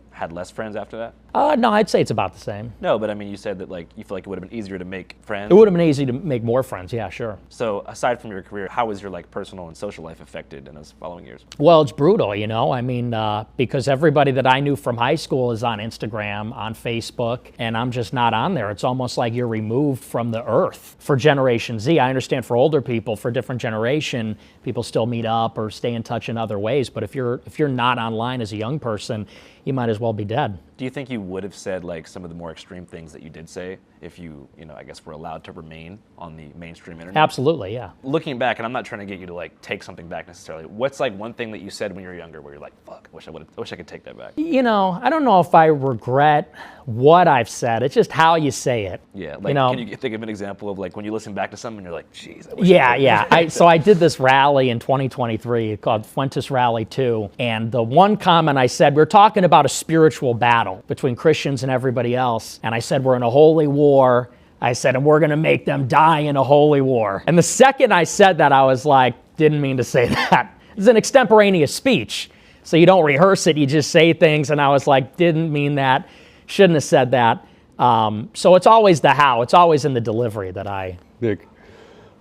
had less friends after that? No, I'd say it's about the same. No, but I mean, you said that like you feel like it would have been easier to make friends. It would have been easy to make more friends, yeah, sure. So aside from your career, how was your like personal and social life affected in those following years? Well, it's brutal, I mean, because everybody that I knew from high school is on Instagram, on Facebook, and I'm just not on there. It's almost like you're removed from the earth. For Generation Z, I understand for older people, for a different generation, people still meet up or stay in touch in other ways, but if you're not online as a young person, you might as well be dead. Do you think you would have said like some of the more extreme things that you did say if you I guess were allowed to remain on the mainstream internet? Absolutely, yeah. Looking back, and I'm not trying to get you to like take something back necessarily, what's like one thing that you said when you were younger where you're like, fuck, I wish I could take that back? I don't know if I regret what I've said. It's just how you say it. Yeah, like can you think of an example of like when you listen back to something and you're like, jeez, I wish Yeah. So I did this rally in 2023 called Fuentes Rally 2, and the one comment I said, we're talking about a spiritual battle between Christians and everybody else, and I said we're in a holy war. I said, and we're going to make them die in a holy war. And the second I said that, I was like, didn't mean to say that. It's an extemporaneous speech, so you don't rehearse it, you just say things, and I was like, didn't mean that, shouldn't have said that. So it's always the how, it's always in the delivery that I... Nick,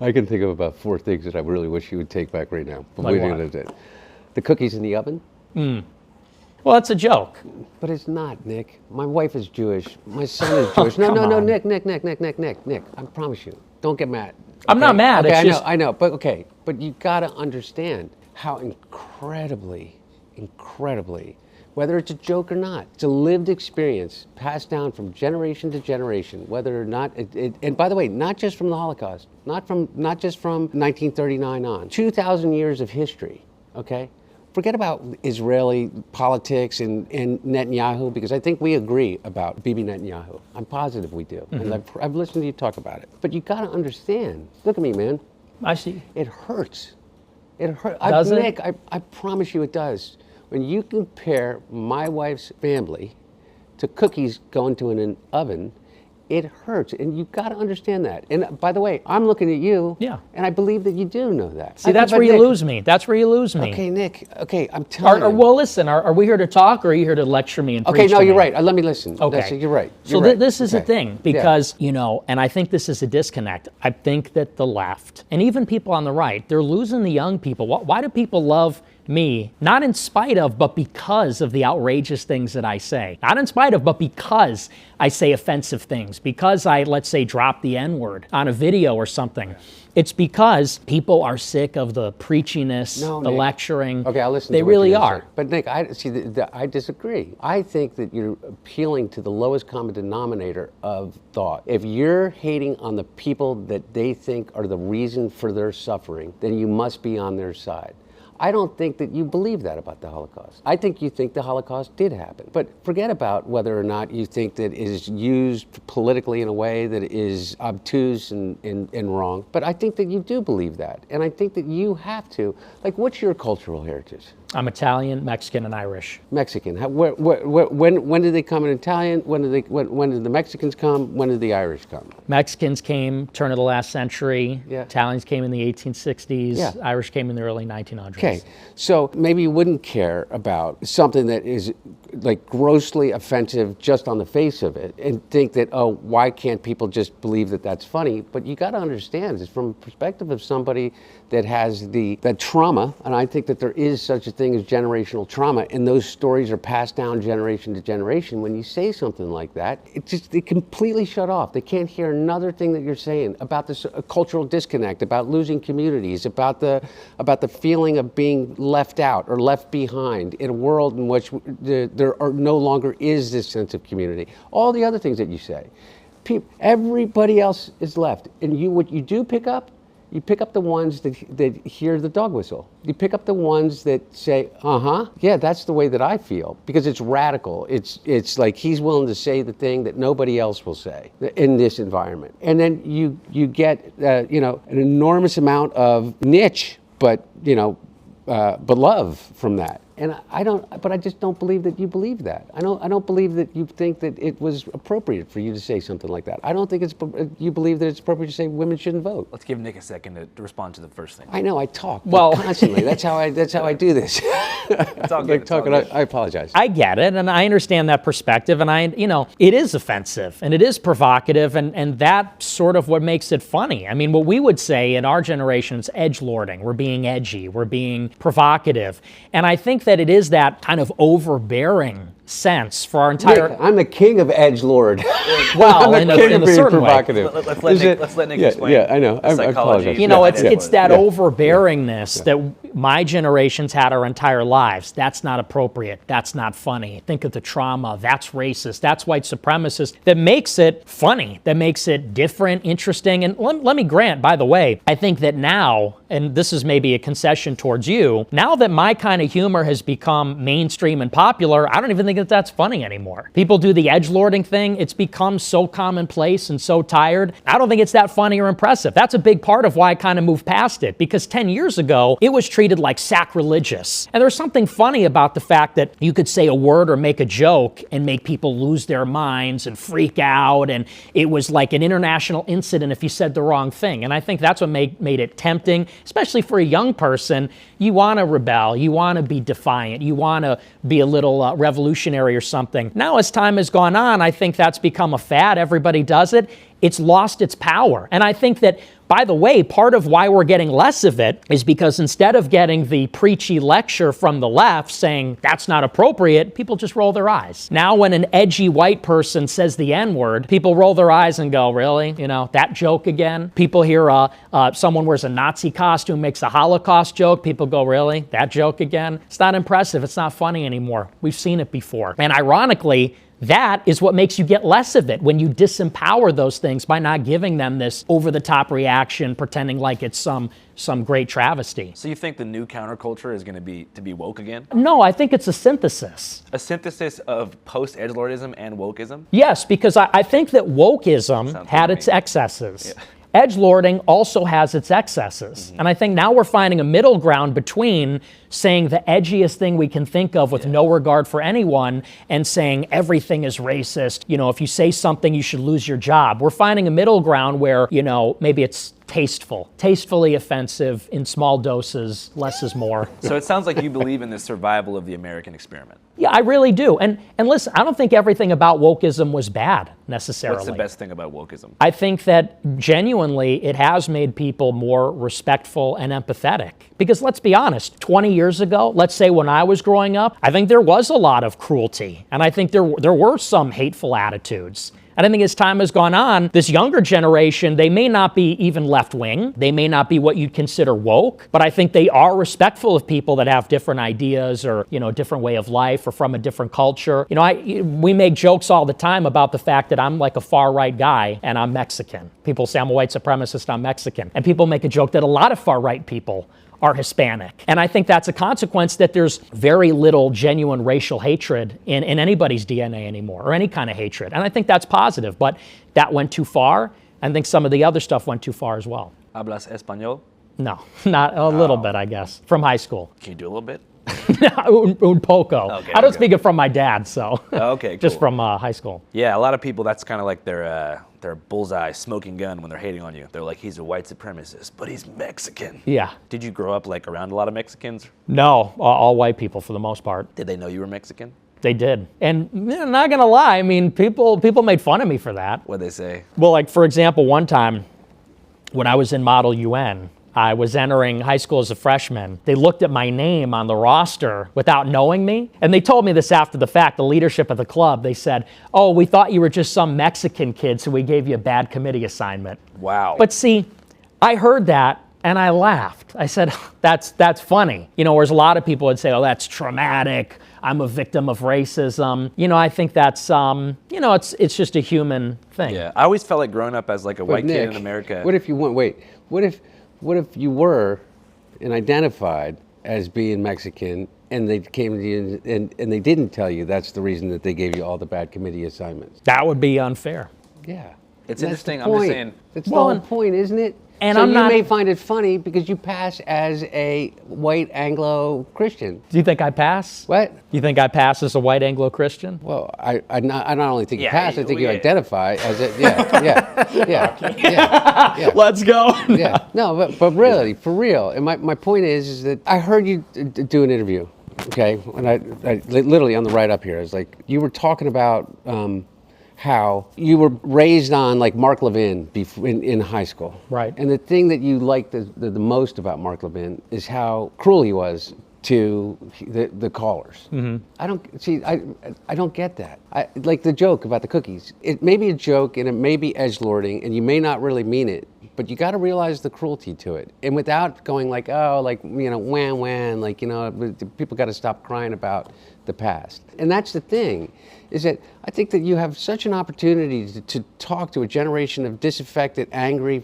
I can think of about 4 things that I really wish you would take back right now. But Like we what? did it. The cookies in the oven? Well, that's a joke. But it's not, Nick. My wife is Jewish. My son is Jewish. No, come on. Nick. I promise you. Don't get mad. I'm not mad, Okay, it's just- I know. But okay. But you got to understand how incredibly, whether it's a joke or not, it's a lived experience passed down from generation to generation, whether or not, and by the way, not just from the Holocaust, not just from 1939 on, 2,000 years of history, okay? Forget about Israeli politics and Netanyahu, because I think we agree about Bibi Netanyahu. I'm positive we do. And I've listened to you talk about it. But you got to understand. Look at me, man. I see. It hurts. It hurts. Does it? Nick, I promise you it does. When you compare my wife's family to cookies going to an oven, it hurts, and you've got to understand that. And by the way, I'm looking at you, Yeah. and I believe that you do know that. See, that's But where you Nick- lose me. That's where you lose me. Okay, Nick. Okay, I'm telling you. Well, listen, are we here to talk, or are you here to lecture me and Okay, preach no, to you're me? right. Let me listen. Okay. You're right. So You're right. this is the Okay. thing, Yeah. because, and I think this is a disconnect. I think that the left, and even people on the right, they're losing the young people. Why do people love me? Not in spite of, but because of the outrageous things that I say. Not in spite of, but because I say offensive things. Because I, let's say, drop the N-word on a video or something. It's because people are sick of the preachiness, No, the Nick. lecturing. Okay, I'll listen They to what really you're gonna are. say. But Nick, I disagree. I think that you're appealing to the lowest common denominator of thought. If you're hating on the people that they think are the reason for their suffering, then you must be on their side. I don't think that you believe that about the Holocaust. I think you think the Holocaust did happen. But forget about whether or not you think that it is used politically in a way that is obtuse and wrong. But I think that you do believe that. And I think that you have to. Like, what's your cultural heritage? I'm Italian, Mexican, and Irish. Mexican. When did they come in Italian? When did the Mexicans come? When did the Irish come? Mexicans came turn of the last century. Yeah. Italians came in the 1860s. Yeah. Irish came in the early 1900s. Okay, so maybe you wouldn't care about something that is like grossly offensive just on the face of it and think that, oh, why can't people just believe that that's funny? But you got to understand, it's from the perspective of somebody that has that trauma, and I think that there is such a thing as generational trauma, and those stories are passed down generation to generation. When you say something like that, it completely shut off. They can't hear another thing that you're saying about this cultural disconnect, about losing communities, about the feeling of being left out or left behind in a world in which there no longer is this sense of community. All the other things that you say. Everybody else is left. And what you do pick up, you pick up the ones that hear the dog whistle. You pick up the ones that say, yeah, that's the way that I feel. Because it's radical. It's like he's willing to say the thing that nobody else will say in this environment. And then you get an enormous amount of niche, but love from that. And but I just don't believe that you believe that. I don't believe that you think that it was appropriate for you to say something like that. I don't think you believe that it's appropriate to say women shouldn't vote. Let's give Nick a second to respond to the first thing. I know I talk Well- constantly. That's how I do this. It's all good. Like talking. I apologize. I get it, and I understand that perspective, and it is offensive, and it is provocative, and that's sort of what makes it funny. I mean, what we would say in our generation is edgelording. We're being edgy. We're being provocative. And I think that it is that kind of overbearing sense for our entire... Nick, I'm the king of edgelord. Well, I'm in the king a of being certain way. provocative. Let's let Nick explain. Yeah, I know. the I psychology. apologize. You know, Yeah, it's that overbearingness that my generation's had our entire lives. That's not appropriate. That's not funny. Think of the trauma. That's racist. That's white supremacist. That makes it funny. That makes it different, interesting. And let me grant, by the way, I think that now, and this is maybe a concession towards you, now that my kind of humor has become mainstream and popular, I don't even think that that's funny anymore. People do the edgelording thing. It's become so commonplace and so tired. I don't think it's that funny or impressive. That's a big part of why I kind of moved past it, because 10 years ago, it was treated like sacrilegious. And there's something funny about the fact that you could say a word or make a joke and make people lose their minds and freak out, and it was like an international incident if you said the wrong thing. And I think that's what made it tempting, especially for a young person. You want to rebel. You want to be defiant. You want to be a little revolutionary or something. Now, as time has gone on, I think that's become a fad. Everybody does it. It's lost its power. And I think that, by the way, part of why we're getting less of it is because instead of getting the preachy lecture from the left saying that's not appropriate, people just roll their eyes. Now, when an edgy white person says the N-word, people roll their eyes and go, really? You know, that joke again? People hear someone wears a Nazi costume, makes a Holocaust joke. People go, really? That joke again? It's not impressive. It's not funny anymore. We've seen it before. And ironically, that is what makes you get less of it, when you disempower those things by not giving them this over-the-top reaction, pretending like it's some great travesty. So you think the new counterculture is going to be woke again? No, I think it's a synthesis. A synthesis of post-edgelordism and wokeism? Yes, because I think that wokeism Sounds had good its to me. excesses. Yeah. Edgelording also has its excesses. And I think now we're finding a middle ground between saying the edgiest thing we can think of with no regard for anyone and saying everything is racist. You know, if you say something, you should lose your job. We're finding a middle ground where, you know, maybe it's tastefully offensive in small doses, less is more. So it sounds like you believe in the survival of the American experiment. Yeah, I really do. And listen, I don't think everything about wokeism was bad necessarily. What's the best thing about wokeism? I think that genuinely it has made people more respectful and empathetic. Because let's be honest, 20 years ago, let's say when I was growing up, I think there was a lot of cruelty. And I think there were some hateful attitudes. And I think as time has gone on, this younger generation, they may not be even left-wing. They may not be what you'd consider woke, but I think they are respectful of people that have different ideas or, you know, a different way of life or from a different culture. You know, we make jokes all the time about the fact that I'm like a far-right guy and I'm Mexican. People say I'm a white supremacist, I'm Mexican. And people make a joke that a lot of far-right people are Hispanic. And I think that's a consequence that there's very little genuine racial hatred in anybody's DNA anymore, or any kind of hatred. And I think that's positive, but that went too far. I think some of the other stuff went too far as well. Hablas español? No, not a little bit, I guess, from high school. Can you do a little bit? Un poco. Okay, I don't okay. speak it from my dad, so. Okay, Just cool. from high school. Yeah, a lot of people, that's kind of like their bullseye smoking gun when they're hating on you. They're like, he's a white supremacist, but he's Mexican. Yeah. Did you grow up like around a lot of Mexicans? No, all white people for the most part. Did they know you were Mexican? They did. And not gonna lie, I mean, people made fun of me for that. What'd they say? Well, like, for example, one time when I was in Model UN, I was entering high school as a freshman. They looked at my name on the roster without knowing me. And they told me this after the fact, the leadership of the club. They said, oh, we thought you were just some Mexican kid, so we gave you a bad committee assignment. Wow. But see, I heard that and I laughed. I said, that's funny. You know, whereas a lot of people would say, oh, that's traumatic. I'm a victim of racism. You know, I think that's, you know, it's just a human thing. Yeah, I always felt like growing up as like a white Nick, kid in America. What if you want? Wait. What if you were and identified as being Mexican, and they came to you and they didn't tell you that's the reason that they gave you all the bad committee assignments? That would be unfair. Yeah. It's And that's the interesting, I'm just point. saying- That's Well, the whole point, isn't it? And so I'm you not. may find it funny because you pass as a white Anglo-Christian. Do you think I pass? What? You think I pass as a white Anglo-Christian? Well, I not only think you Yeah, pass, I think you yeah. identify as it. Yeah. Let's go. Yeah. No, but really, for real. And my point is that I heard you do an interview, okay? And I literally on the write up here, it's like you were talking about how you were raised on like Mark Levin in high school. Right. And the thing that you liked the most about Mark Levin is how cruel he was to the callers. Mm-hmm. I don't get that. Like the joke about the cookies. It may be a joke and it may be edgelording and you may not really mean it, but you got to realize the cruelty to it. And without going like, oh, like, you know, wham, like, you know, people got to stop crying about the past. And that's the thing, is that I think that you have such an opportunity to talk to a generation of disaffected, angry,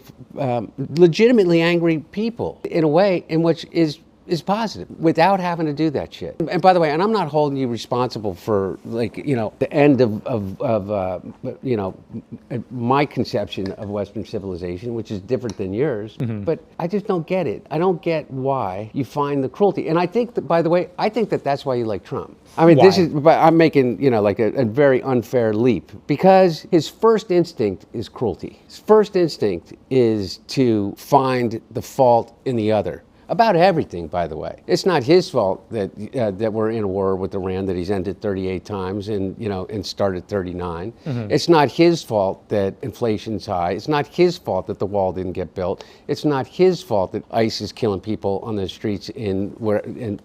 legitimately angry people in a way in which is positive without having to do that shit. And by the way, and I'm not holding you responsible for like, you know, the end of you know, my conception of Western civilization, which is different than yours, but I just don't get it. I don't get why you find the cruelty. And I think that, by the way, I think that that's why you like Trump. I mean, Why? I'm making, you know, like a very unfair leap because his first instinct is cruelty. His first instinct is to find the fault in the other. About everything, by the way. It's not his fault that we're in a war with Iran, that he's ended 38 times and, you know, and started 39. Mm-hmm. It's not his fault that inflation's high. It's not his fault that the wall didn't get built. It's not his fault that ICE is killing people on the streets in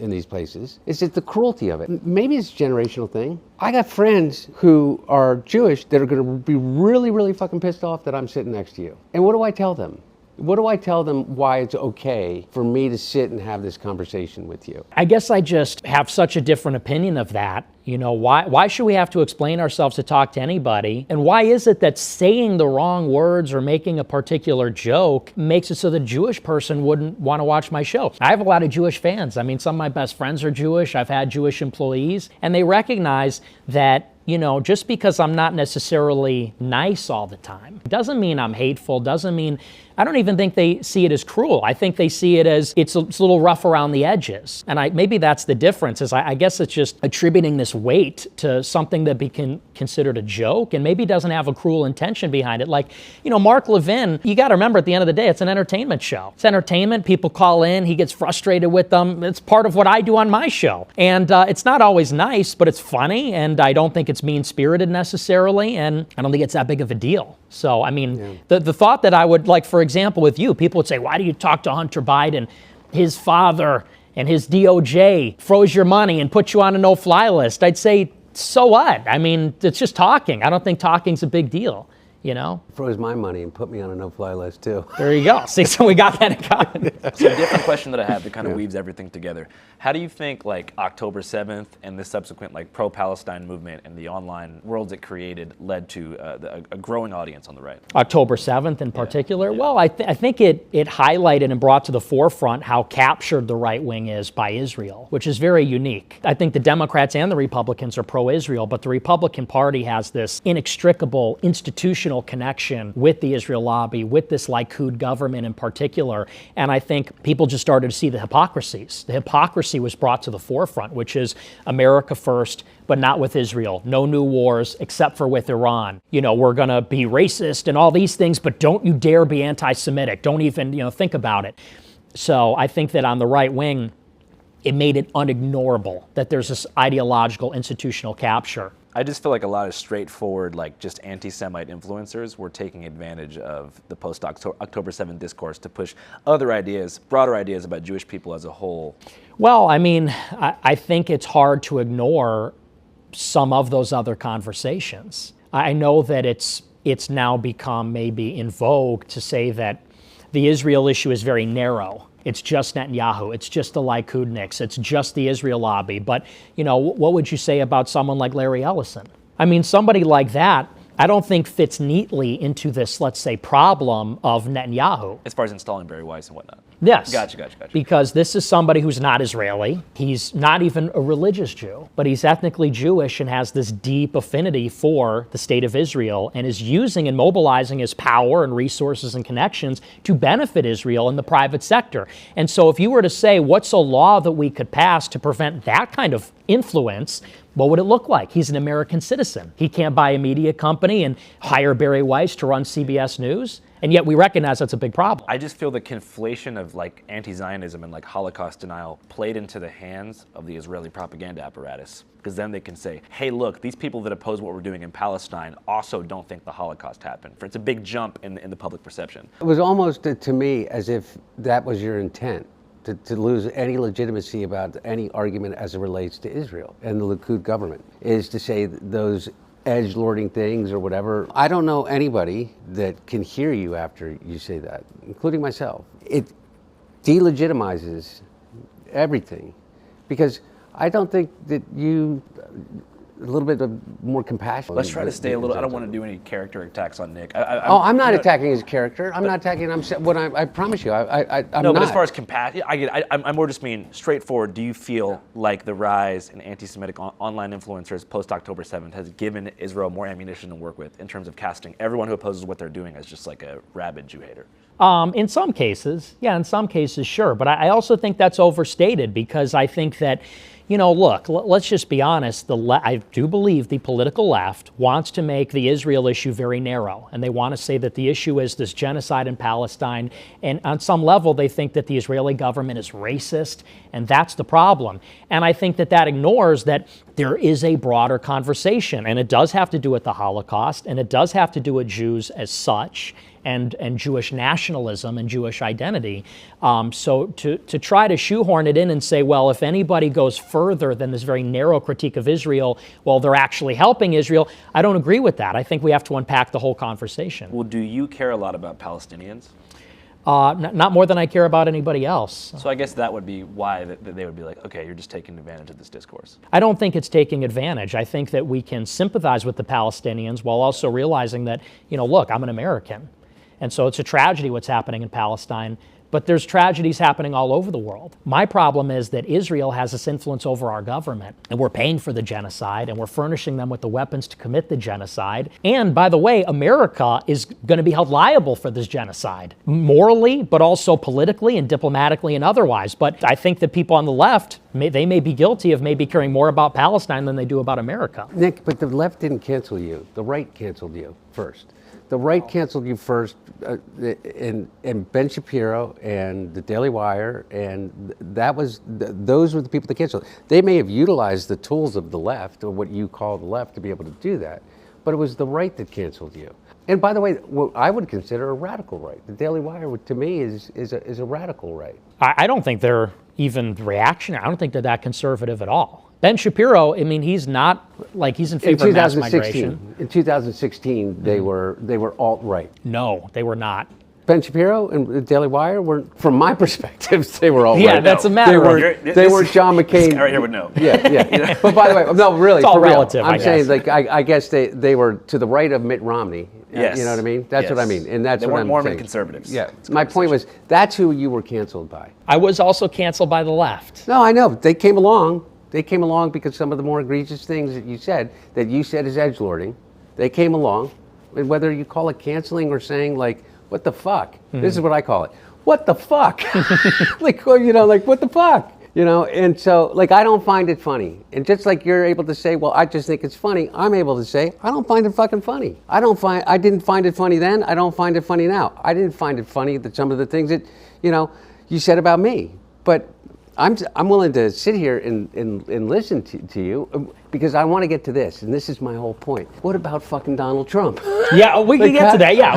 these places. It's just the cruelty of it. Maybe it's a generational thing. I got friends who are Jewish that are going to be really, really fucking pissed off that I'm sitting next to you. And what do I tell them? What do I tell them why it's okay for me to sit and have this conversation with you? I guess I just have such a different opinion of that. You know, why should we have to explain ourselves to talk to anybody? And why is it that saying the wrong words or making a particular joke makes it so the Jewish person wouldn't want to watch my show? I have a lot of Jewish fans. I mean, some of my best friends are Jewish. I've had Jewish employees, and they recognize that, you know, just because I'm not necessarily nice all the time doesn't mean I'm hateful, doesn't mean, I don't even think they see it as cruel. I think they see it as it's a little rough around the edges. And maybe that's the difference, is I guess it's just attributing this weight to something that be considered a joke and maybe doesn't have a cruel intention behind it. Like, you know, Mark Levin, you got to remember at the end of the day, it's an entertainment show. It's entertainment. People call in. He gets frustrated with them. It's part of what I do on my show. And it's not always nice, but it's funny. And I don't think it's mean-spirited necessarily. And I don't think it's that big of a deal. So, I mean, the thought that I would, like, for example, with you, people would say, why do you talk to Hunter Biden? His father and his DOJ froze your money and put you on a no-fly list. I'd say, so what? I mean, it's just talking. I don't think talking's a big deal, you know? Froze my money and put me on a no-fly list, too. There you go. See, so we got that in common. So a different question that I have that kind of weaves everything together. How do you think like October 7th and the subsequent like pro-Palestine movement and the online worlds it created led to a growing audience on the right? October 7th in particular? Yeah. Well, I think it highlighted and brought to the forefront how captured the right wing is by Israel, which is very unique. I think the Democrats and the Republicans are pro-Israel, but the Republican Party has this inextricable institutional connection with the Israel lobby, with this Likud government in particular. And I think people just started to see the hypocrisies. The hypocrisy was brought to the forefront, which is America first, but not with Israel. No new wars except for with Iran. You know, we're going to be racist and all these things, but don't you dare be anti-Semitic. Don't even, you know, think about it. So I think that on the right wing, it made it unignorable that there's this ideological institutional capture. I just feel like a lot of straightforward, like just anti-Semite influencers were taking advantage of the post-October 7th discourse to push other ideas, broader ideas about Jewish people as a whole. Well, I mean, I think it's hard to ignore some of those other conversations. I know that it's now become maybe in vogue to say that the Israel issue is very narrow. It's just Netanyahu. It's just the Likudniks. It's just the Israel lobby. But, you know, what would you say about someone like Larry Ellison? I mean, somebody like that I don't think fits neatly into this, let's say, problem of Netanyahu. As far as installing Barry Weiss and whatnot. Yes. Gotcha. Because this is somebody who's not Israeli. He's not even a religious Jew, but he's ethnically Jewish and has this deep affinity for the state of Israel and is using and mobilizing his power and resources and connections to benefit Israel in the private sector. And so if you were to say, what's a law that we could pass to prevent that kind of influence, what would it look like? He's an American citizen. He can't buy a media company and hire Barry Weiss to run CBS News. And yet we recognize that's a big problem. I just feel the conflation of like anti-Zionism and like Holocaust denial played into the hands of the Israeli propaganda apparatus. Because then they can say, hey, look, these people that oppose what we're doing in Palestine also don't think the Holocaust happened. It's a big jump in the public perception. It was almost to me as if that was your intent. To lose any legitimacy about any argument as it relates to Israel and the Likud government, is to say those edgelording things or whatever. I don't know anybody that can hear you after you say that, including myself. It delegitimizes everything, because I don't think that you a little bit of more compassion. Let's try to stay a little. I don't want to do any character attacks on Nick. I'm not attacking his character. I'm not attacking. I promise you. I'm no, not. but as far as compassion, I'm more just mean straightforward. Do you feel like the rise in anti-Semitic online influencers post October 7th has given Israel more ammunition to work with in terms of casting everyone who opposes what they're doing as just like a rabid Jew hater? In some cases, yeah, in some cases, sure. But I also think that's overstated, because I think that, look, let's just be honest. I do believe the political left wants to make the Israel issue very narrow. And they want to say that the issue is this genocide in Palestine. And on some level, they think that the Israeli government is racist. And that's the problem. And I think that ignores that there is a broader conversation. And it does have to do with the Holocaust. And it does have to do with Jews as such. And Jewish nationalism and Jewish identity. So to try to shoehorn it in and say, well, if anybody goes further than this very narrow critique of Israel, well, they're actually helping Israel, I don't agree with that. I think we have to unpack the whole conversation. Well, do you care a lot about Palestinians? Not more than I care about anybody else. So I guess that would be why that they would be like, okay, you're just taking advantage of this discourse. I don't think it's taking advantage. I think that we can sympathize with the Palestinians while also realizing that, look, I'm an American. And so it's a tragedy what's happening in Palestine, but there's tragedies happening all over the world. My problem is that Israel has this influence over our government, and we're paying for the genocide, and we're furnishing them with the weapons to commit the genocide. And by the way, America is going to be held liable for this genocide, morally, but also politically and diplomatically and otherwise. But I think that people on the left, they may be guilty of maybe caring more about Palestine than they do about America. Nick, but the left didn't cancel you. The right canceled you first. The right canceled you first, and Ben Shapiro and the Daily Wire, and those were the people that canceled. They may have utilized the tools of the left, or what you call the left, to be able to do that, but it was the right that canceled you. And by the way, what I would consider a radical right. The Daily Wire, to me, is a radical right. I don't think they're even reactionary. I don't think they're that conservative at all. Ben Shapiro, he's not he's in favor of mass migration. In 2016, they were alt-right. No, they were not. Ben Shapiro and the Daily Wire were, from my perspective, they were alt-right. Yeah, that's a matter of. They were John McCain. Right here would know. Yeah. But by the way, no, really, it's all for real. relative. I'm saying, I guess they were to the right of Mitt Romney. Yes. You know what I mean? That's what I mean, and that's they what weren't I'm Mormon saying. Conservatives. Yeah. My point was, that's who you were canceled by. I was also canceled by the left. No, I know. They came along. They came along because some of the more egregious things that you said is edgelording, they came along. And whether you call it canceling or saying what the fuck? Mm-hmm. This is what I call it. What the fuck? What the fuck? And so I don't find it funny. And just like you're able to say, well, I just think it's funny, I'm able to say, I don't find it fucking funny. I didn't find it funny then, I don't find it funny now. I didn't find it funny that some of the things that, you said about me. But I'm willing to sit here and listen to you, because I want to get to this, and this is my whole point. What about fucking Donald Trump? Yeah, we can get to that. Yeah.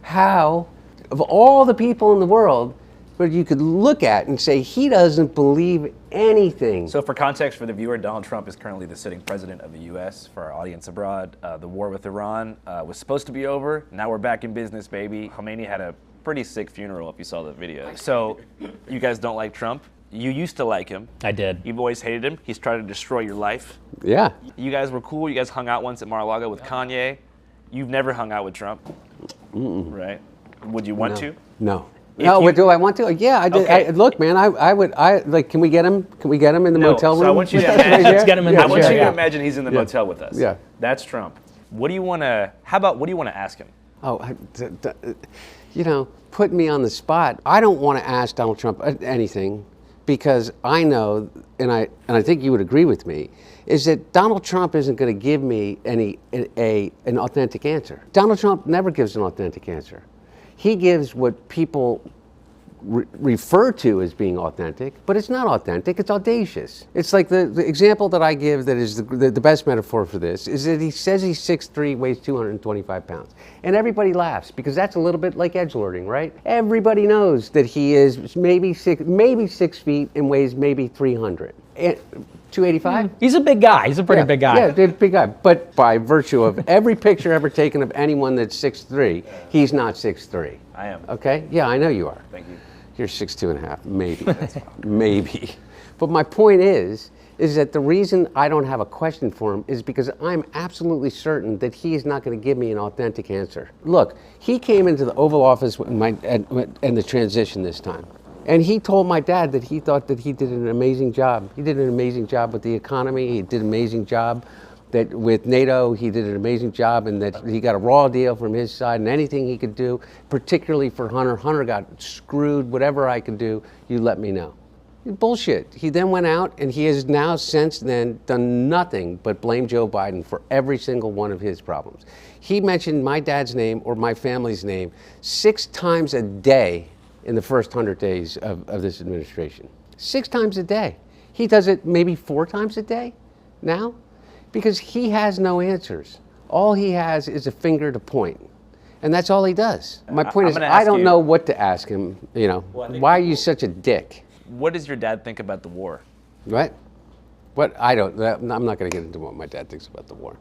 How of all the people in the world, but you could look at and say he doesn't believe anything. So for context for the viewer, Donald Trump is currently the sitting president of the U.S. For our audience abroad, the war with Iran was supposed to be over. Now we're back in business, baby. Khomeini had a pretty sick funeral, if you saw the video. So you guys don't like Trump? You used to like him. I did. You've always hated him. He's tried to destroy your life. Yeah. You guys were cool. You guys hung out once at Mar-a-Lago with Kanye. You've never hung out with Trump, right? Would you want to? No. No, you- do I want to? Yeah, I did. Okay. Look, man, I would like. Can we get him? Can we get him in the motel room? So I want you to Right imagine. there? Let's get him in Yeah, the I want sure, you to yeah. imagine he's in the motel with us. Yeah. That's Trump. What do you want to? How about what do you want to ask him? Oh, put me on the spot. I don't want to ask Donald Trump anything because I know, and I think you would agree with me, is that Donald Trump isn't going to give me an authentic answer. Donald Trump never gives an authentic answer. He gives what people refer to as being authentic, but it's not authentic, it's audacious. It's like the example that I give that is the best metaphor for this is that he says he's 6'3", weighs 225 pounds. And everybody laughs because that's a little bit like edgelording, right? Everybody knows that he is maybe 6 feet and weighs maybe 300. 285? He's a big guy. He's a pretty big guy. Yeah, big guy. But by virtue of every picture ever taken of anyone that's 6'3", he's not 6'3". I am. Okay? Yeah, I know you are. Thank you. You're 6'2.5", maybe. Maybe. But my point is that the reason I don't have a question for him is because I'm absolutely certain that he is not going to give me an authentic answer. Look, he came into the Oval Office and the transition this time. And he told my dad that he thought that he did an amazing job. He did an amazing job with the economy. He did an amazing job that with NATO, he did an amazing job, and that he got a raw deal from his side, and anything he could do, particularly for Hunter. Hunter got screwed. Whatever I could do, you let me know. Bullshit. He then went out, and he has now since then done nothing but blame Joe Biden for every single one of his problems. He mentioned my dad's name or my family's name 6 times a day in the first 100 days of this administration. 6 times a day. He does it maybe 4 times a day now because he has no answers. All he has is a finger to point. And that's all he does. My point is, I don't know what to ask him, why are you such a dick? What does your dad think about the war? Right? I'm not going to get into what my dad thinks about the war.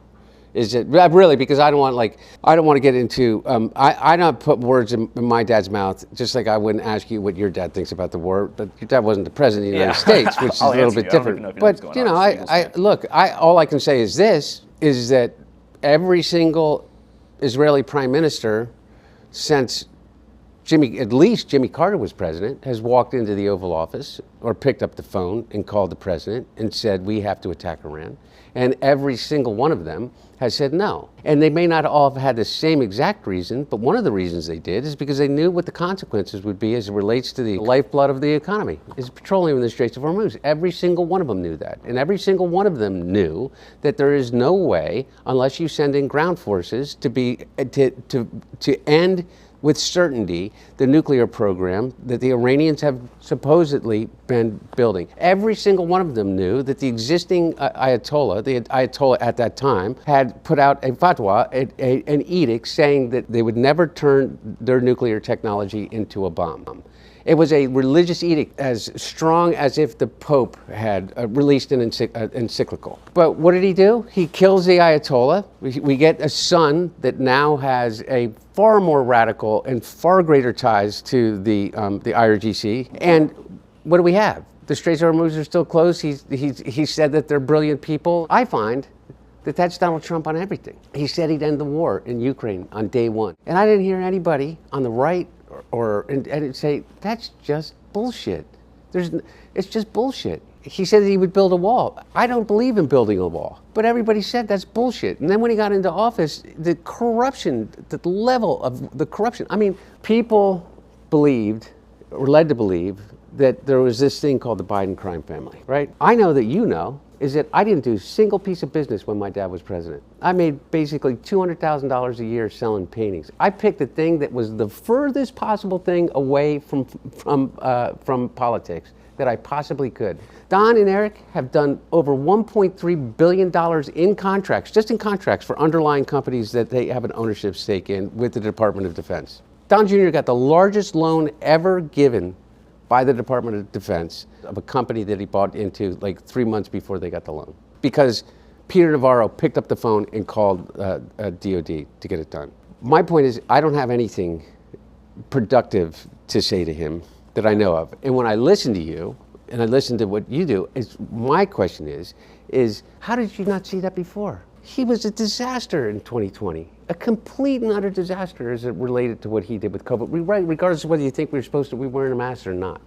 Is it really because I don't want to get into I don't put words in my dad's mouth, just like I wouldn't ask you what your dad thinks about the war, but your dad wasn't the president of the United States, which is a little bit different. But all I can say is this, is that every single Israeli prime minister since at least Jimmy Carter was president, has walked into the Oval Office or picked up the phone and called the president and said, we have to attack Iran. And every single one of them has said no. And they may not all have had the same exact reason, but one of the reasons they did is because they knew what the consequences would be as it relates to the lifeblood of the economy, is petroleum in the Straits of Hormuz. Every single one of them knew that. And every single one of them knew that there is no way, unless you send in ground forces, to end with certainty the nuclear program that the Iranians have supposedly been building. Every single one of them knew that the existing Ayatollah, the Ayatollah at that time, had put out a fatwa, an edict saying that they would never turn their nuclear technology into a bomb. It was a religious edict as strong as if the Pope had released an encyclical. But what did he do? He kills the Ayatollah. We get a son that now has a far more radical and far greater ties to the IRGC. And what do we have? The Straits of Hormuz are still closed. He said that they're brilliant people. I find that that's Donald Trump on everything. He said he'd end the war in Ukraine on day one. And I didn't hear anybody on the right and say, that's just bullshit. It's just bullshit. He said that he would build a wall. I don't believe in building a wall, but everybody said that's bullshit. And then when he got into office, the corruption, the level of the corruption, I mean, people believed, or led to believe, that there was this thing called the Biden crime family, right? I know that you know is that I didn't do a single piece of business when my dad was president. I made basically $200,000 a year selling paintings. I picked the thing that was the furthest possible thing away from politics that I possibly could. Don and Eric have done over $1.3 billion in contracts, just in contracts for underlying companies that they have an ownership stake in with the Department of Defense. Don Jr. got the largest loan ever given by the Department of Defense of a company that he bought into like 3 months before they got the loan. Because Peter Navarro picked up the phone and called DOD to get it done. My point is, I don't have anything productive to say to him that I know of. And when I listen to you, and I listen to what you do, my question is how did you not see that before? He was a disaster in 2020, a complete and utter disaster as it related to what he did with COVID, regardless of whether you think we were wearing a mask or not.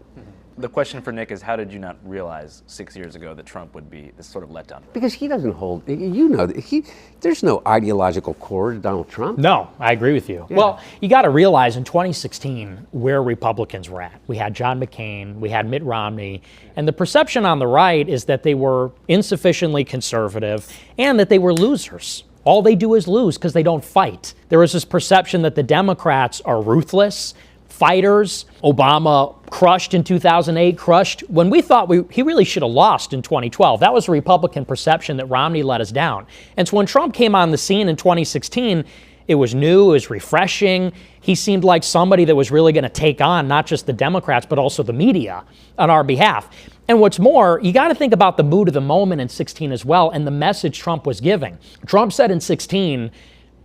The question for Nick is, how did you not realize 6 years ago that Trump would be this sort of letdown? Because he doesn't hold, there's no ideological core to Donald Trump. No, I agree with you. Yeah. Well, you got to realize in 2016 where Republicans were at. We had John McCain, we had Mitt Romney, and the perception on the right is that they were insufficiently conservative and that they were losers. All they do is lose because they don't fight. There was this perception that the Democrats are ruthless, fighters. Obama crushed in 2008, crushed when we thought he really should have lost in 2012. That was a Republican perception that Romney let us down. And so when Trump came on the scene in 2016, it was new, it was refreshing. He seemed like somebody that was really going to take on not just the Democrats, but also the media on our behalf. And what's more, you got to think about the mood of the moment in 16 as well and the message Trump was giving. Trump said in 16,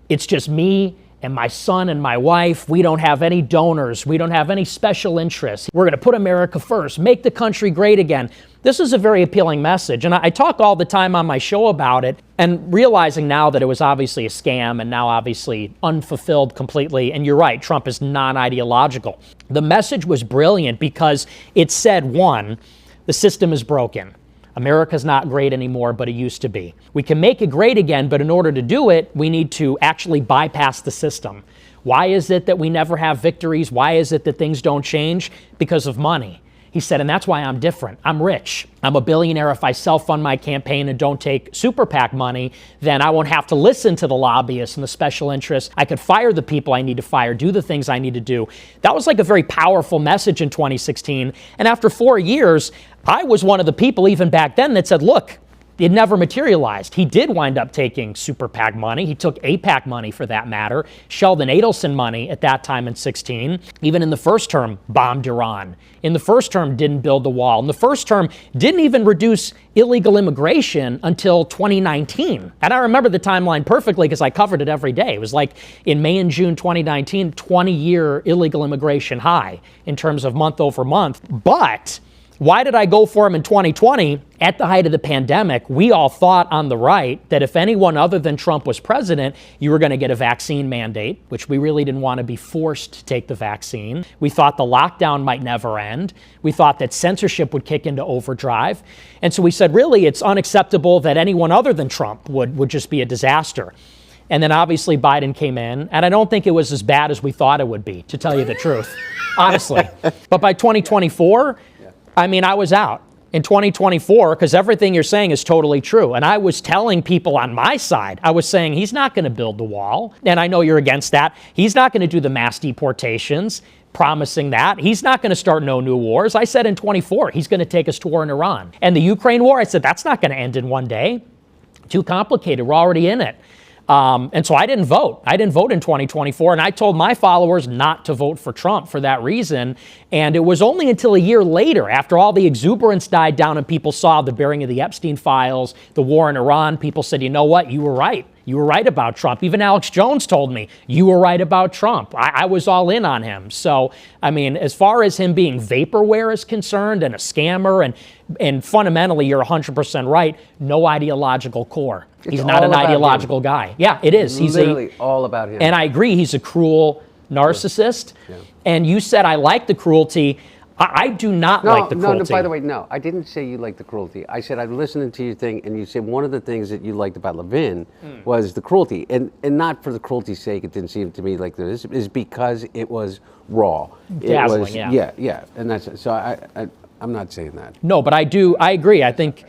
it's just me and my son and my wife. We don't have any donors. We don't have any special interests. We're going to put America first, make the country great again. This is a very appealing message. And I talk all the time on my show about it and realizing now that it was obviously a scam and now obviously unfulfilled completely. And you're right, Trump is non-ideological. The message was brilliant because it said, one, the system is broken. America's not great anymore, but it used to be. We can make it great again, but in order to do it, we need to actually bypass the system. Why is it that we never have victories? Why is it that things don't change? Because of money. He said, and that's why I'm different. I'm rich. I'm a billionaire. If I self-fund my campaign and don't take super PAC money, then I won't have to listen to the lobbyists and the special interests. I could fire the people I need to fire, do the things I need to do. That was like a very powerful message in 2016. And after 4 years, I was one of the people even back then that said, look, it never materialized. He did wind up taking super PAC money. He took AIPAC money for that matter, Sheldon Adelson money at that time in 16. Even in the first term, bombed Iran. In the first term, didn't build the wall. In the first term, didn't even reduce illegal immigration until 2019. And I remember the timeline perfectly because I covered it every day. It was like in May and June 2019, 20-year illegal immigration high in terms of month over month. But why did I go for him in 2020? At the height of the pandemic, we all thought on the right that if anyone other than Trump was president, you were going to get a vaccine mandate, which we really didn't want to be forced to take the vaccine. We thought the lockdown might never end. We thought that censorship would kick into overdrive. And so we said, really, it's unacceptable that anyone other than Trump would just be a disaster. And then obviously Biden came in, and I don't think it was as bad as we thought it would be, to tell you the truth, honestly. But by 2024, I mean, I was out in 2024 because everything you're saying is totally true. And I was telling people on my side, I was saying he's not going to build the wall. And I know you're against that. He's not going to do the mass deportations, promising that. He's not going to start no new wars. I said in 24, he's going to take us to war in Iran. And the Ukraine war, I said, that's not going to end in one day. Too complicated. We're already in it. And so I didn't vote. I didn't vote in 2024. And I told my followers not to vote for Trump for that reason. And it was only until a year later, after all the exuberance died down and people saw the bearing of the Epstein files, the war in Iran, people said, you know what? You were right. You were right about Trump. Even Alex Jones told me, you were right about Trump. I was all in on him. So, I mean, as far as him being vaporware is concerned and a scammer, and fundamentally, you're 100% right, no ideological core. He's not an ideological guy. Yeah, it is. He's literally all about him. And I agree, he's a cruel narcissist. Yeah. And you said I like the cruelty. I do not like the cruelty. No, by the way, no. I didn't say you like the cruelty. I said I'm listening to your thing, and you said one of the things that you liked about Levin was the cruelty. And not for the cruelty's sake, it didn't seem to me like this, is because it was raw. Dazzling, it was, yeah. And that's so I'm not saying that. No, but I agree. I think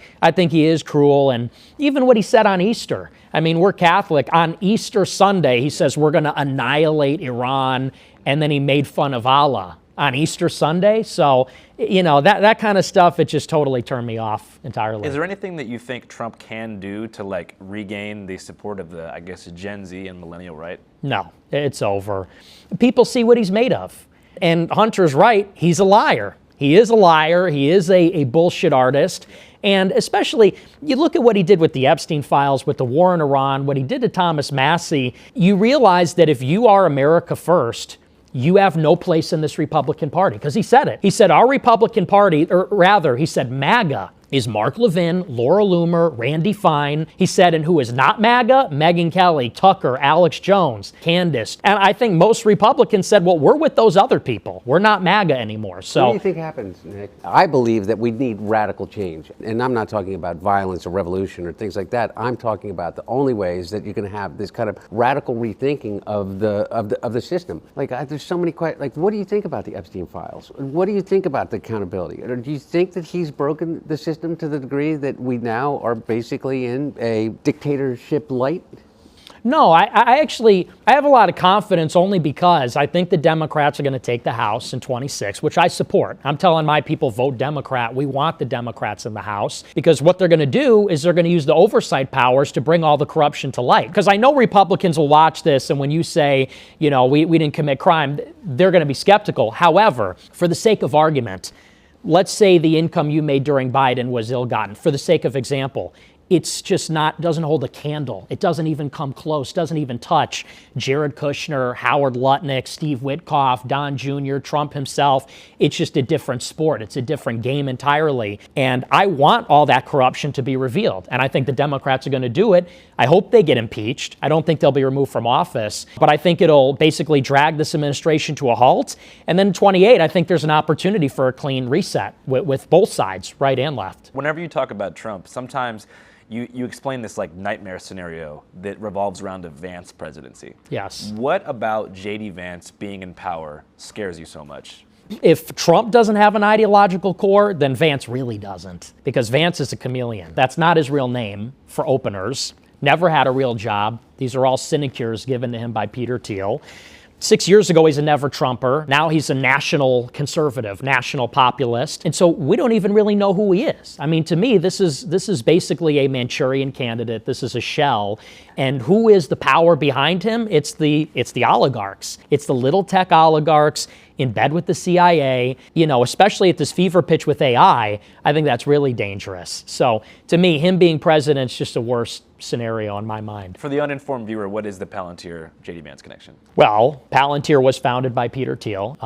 he is cruel. And even what he said on Easter. I mean, we're Catholic. On Easter Sunday, he says we're going to annihilate Iran, and then he made fun of Allah on Easter Sunday. So, you know, that kind of stuff, it just totally turned me off entirely. Is there anything that you think Trump can do to, like, regain the support of the, I guess, Gen Z and millennial right? No, it's over. People see what he's made of. And Hunter's right, he's a liar. He is a liar. He is a bullshit artist. And especially, you look at what he did with the Epstein files, with the war in Iran, what he did to Thomas Massie, you realize that if you are America first, you have no place in this Republican Party. Because he said it. He said our Republican Party, or rather, he said MAGA is Mark Levin, Laura Loomer, Randy Fine. He said, and who is not MAGA? Megyn Kelly, Tucker, Alex Jones, Candace. And I think most Republicans said, well, we're with those other people. We're not MAGA anymore. So what do you think happens, Nick? I believe that we need radical change. And I'm not talking about violence or revolution or things like that. I'm talking about the only ways that you can have this kind of radical rethinking of the system. Like, there's so many questions. Like, what do you think about the Epstein files? What do you think about the accountability? Or do you think that he's broken the system to the degree that we now are basically in a dictatorship light? No, I actually have a lot of confidence only because I think the Democrats are going to take the House in 26, which I support. I'm telling my people, vote Democrat. We want the Democrats in the House because what they're going to do is they're going to use the oversight powers to bring all the corruption to light. Because I know Republicans will watch this, and when you say, you know, we didn't commit crime, they're going to be skeptical. However, for the sake of argument, let's say the income you made during Biden was ill-gotten. For the sake of example, it's just doesn't hold a candle. It doesn't even come close, doesn't even touch Jared Kushner, Howard Lutnick, Steve Witkoff, Don Jr., Trump himself. It's just a different sport. It's a different game entirely. And I want all that corruption to be revealed. And I think the Democrats are going to do it. I hope they get impeached. I don't think they'll be removed from office. But I think it'll basically drag this administration to a halt. And then in 28, I think there's an opportunity for a clean reset with both sides, right and left. Whenever you talk about Trump, sometimes you explain this like nightmare scenario that revolves around a Vance presidency. Yes. What about J.D. Vance being in power scares you so much? If Trump doesn't have an ideological core, then Vance really doesn't, because Vance is a chameleon. That's not his real name, for openers. Never had a real job. These are all sinecures given to him by Peter Thiel. 6 years ago, he's a never Trumper. Now he's a national conservative, national populist. And so we don't even really know who he is. I mean, to me, this is basically a Manchurian candidate. This is a shell. And who is the power behind him? It's the oligarchs. It's the little tech oligarchs in bed with the CIA, you know, especially at this fever pitch with AI. I think that's really dangerous. So to me, him being president is just a worse scenario in my mind. For the uninformed viewer, what is the Palantir-J.D. Vance connection? Well, Palantir was founded by Peter Thiel,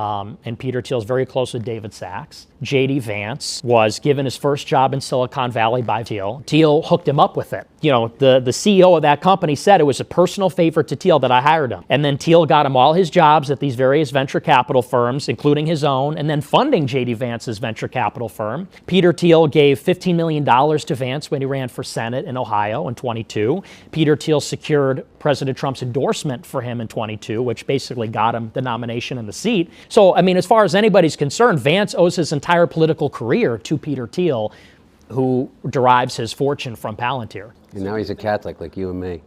and Peter Thiel is very close with David Sachs. J.D. Vance was given his first job in Silicon Valley by Thiel. Thiel hooked him up with it. You know, the CEO of that company said it was a personal favor to Thiel that I hired him. And then Thiel got him all his jobs at these various venture capital firms, including his own, and then funding J.D. Vance's venture capital firm. Peter Thiel gave $15 million to Vance when he ran for Senate in Ohio in 22. Peter Thiel secured President Trump's endorsement for him in 22, which basically got him the nomination and the seat. So, I mean, as far as anybody's concerned, Vance owes his entire political career to Peter Thiel, who derives his fortune from Palantir. And now he's a Catholic like you and me.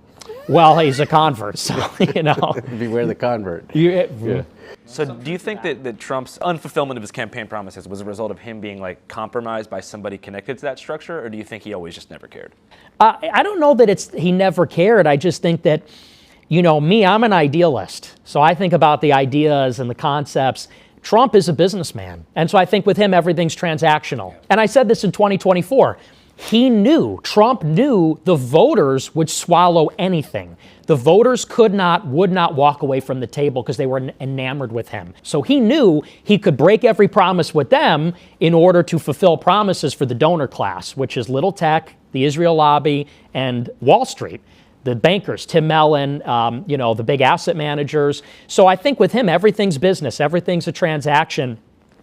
Well, he's a convert, so, you know. Beware the convert. Yeah. So do you think that Trump's unfulfillment of his campaign promises was a result of him being like compromised by somebody connected to that structure, or do you think he always just never cared? I don't know that he never cared. I just think that, you know, I'm an idealist. So I think about the ideas and the concepts. Trump is a businessman. And so I think with him, everything's transactional. And I said this in 2024. Trump knew the voters would swallow anything. The voters would not walk away from the table because they were enamored with him. So he knew he could break every promise with them in order to fulfill promises for the donor class, which is little tech, the Israel lobby, and Wall Street. The bankers, Tim Mellon, the big asset managers. So I think with him, everything's business, everything's a transaction.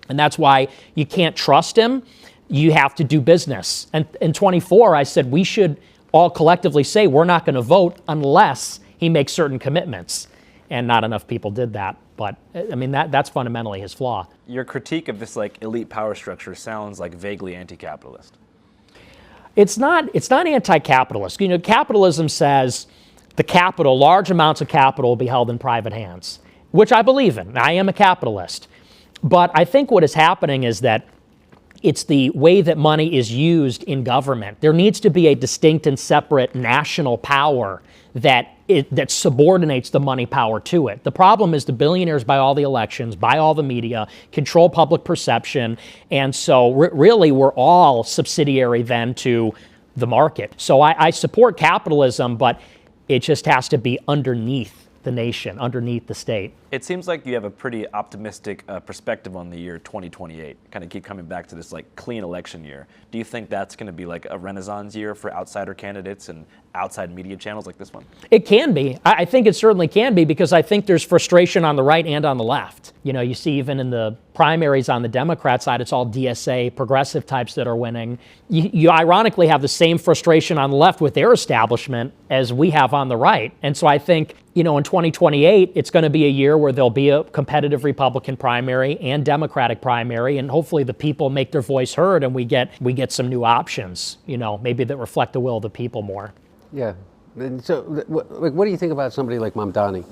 And that's why you can't trust him. You have to do business. And in 24, I said we should all collectively say we're not going to vote unless he makes certain commitments. And not enough people did that. But I mean, that's fundamentally his flaw. Your critique of this like elite power structure sounds like vaguely anti-capitalist. It's not anti-capitalist. You know, capitalism says the capital, large amounts of capital will be held in private hands, which I believe in. I am a capitalist. But I think what is happening is that it's the way that money is used in government. There needs to be a distinct and separate national power that subordinates the money power to it. The problem is the billionaires buy all the elections, buy all the media, control public perception, and so really we're all subsidiary then to the market. So I support capitalism, but it just has to be underneath the nation, underneath the state. It seems like you have a pretty optimistic perspective on the year 2028. Kind of keep coming back to this like clean election year. Do you think that's going to be like a renaissance year for outsider candidates and outside media channels like this one? It can be. I think it certainly can be, because I think there's frustration on the right and on the left. You know, you see even in the primaries on the Democrat side, it's all DSA progressive types that are winning. You ironically have the same frustration on the left with their establishment as we have on the right. And so I think, you know, in 2028, it's going to be a year where there'll be a competitive Republican primary and Democratic primary, and hopefully the people make their voice heard and we get some new options, you know, maybe that reflect the will of the people more. Yeah. And so, what do you think about somebody like Mamdani?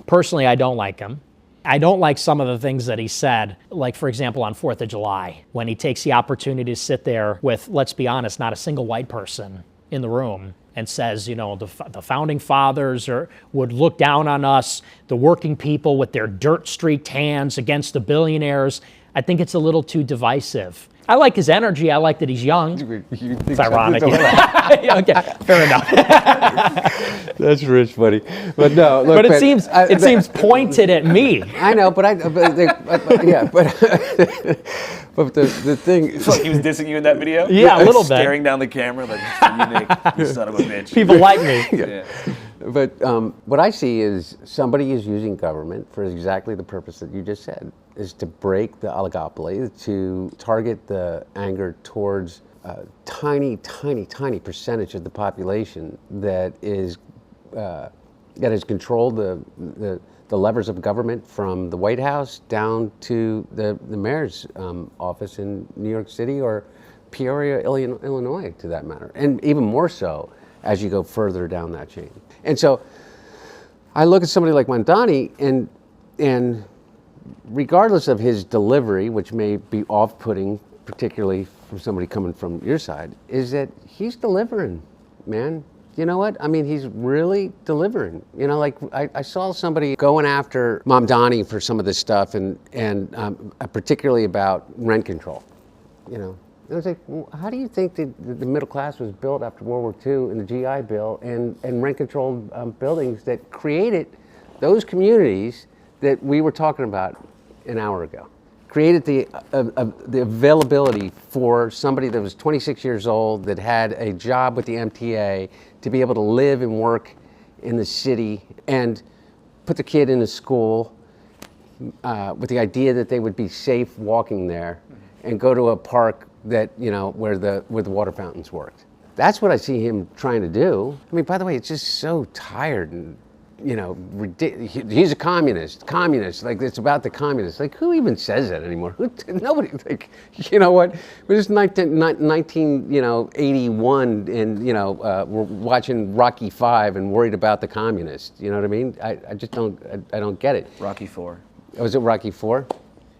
Personally, I don't like him. I don't like some of the things that he said, like, for example, on 4th of July, when he takes the opportunity to sit there with, let's be honest, not a single white person in the room, and says, you know, the founding fathers would look down on us, the working people with their dirt-streaked hands against the billionaires. I think it's a little too divisive. I like his energy. I like that he's young. It's ironic. Okay, fair enough. That's rich, buddy. But no, look, but it seems pointed at me. I know, but but the thing. He was dissing you in that video? Yeah, a little bit. Staring down the camera like, you Nick, you son of a bitch. People like me. Yeah. But what I see is somebody is using government for exactly the purpose that you just said, is to break the oligopoly, to target the anger towards a tiny percentage of the population that has controlled the levers of government, from the White House down to the mayor's office in New York City or Peoria, Illinois, to that matter, and even more so as you go further down that chain. And so I look at somebody like Mamdani, and regardless of his delivery, which may be off-putting, particularly from somebody coming from your side, is that he's delivering, man. You know what? I mean, he's really delivering. You know, like I saw somebody going after Mamdani for some of this stuff, and particularly about rent control. You know, I was like, well, how do you think that the middle class was built after World War II in the GI Bill and rent-controlled buildings that created those communities that we were talking about an hour ago? Created the availability for somebody that was 26 years old, that had a job with the MTA, to be able to live and work in the city and put the kid in a school with the idea that they would be safe walking there, and go to a park that, you know, where the water fountains worked. That's what I see him trying to do. I mean, by the way, it's just so tired and, you know, ridiculous. He's a communist, like it's about the communists. Like, who even says that anymore? Nobody, like, you know what? It was 1981, and, you know, we're watching Rocky V and worried about the communists. You know what I mean? I just don't get it. Rocky IV. Was it Rocky IV?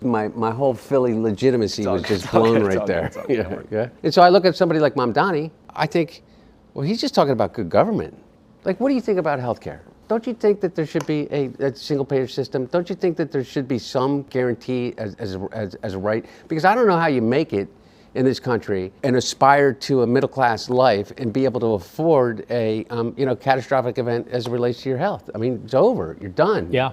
My whole Philly legitimacy was just blown right there. Yeah. And so I look at somebody like Mamdani, I think, well, he's just talking about good government. Like, what do you think about healthcare? Don't you think that there should be a single-payer system? Don't you think that there should be some guarantee as a right? Because I don't know how you make it in this country and aspire to a middle-class life and be able to afford a catastrophic event as it relates to your health. I mean, it's over. You're done. Yeah.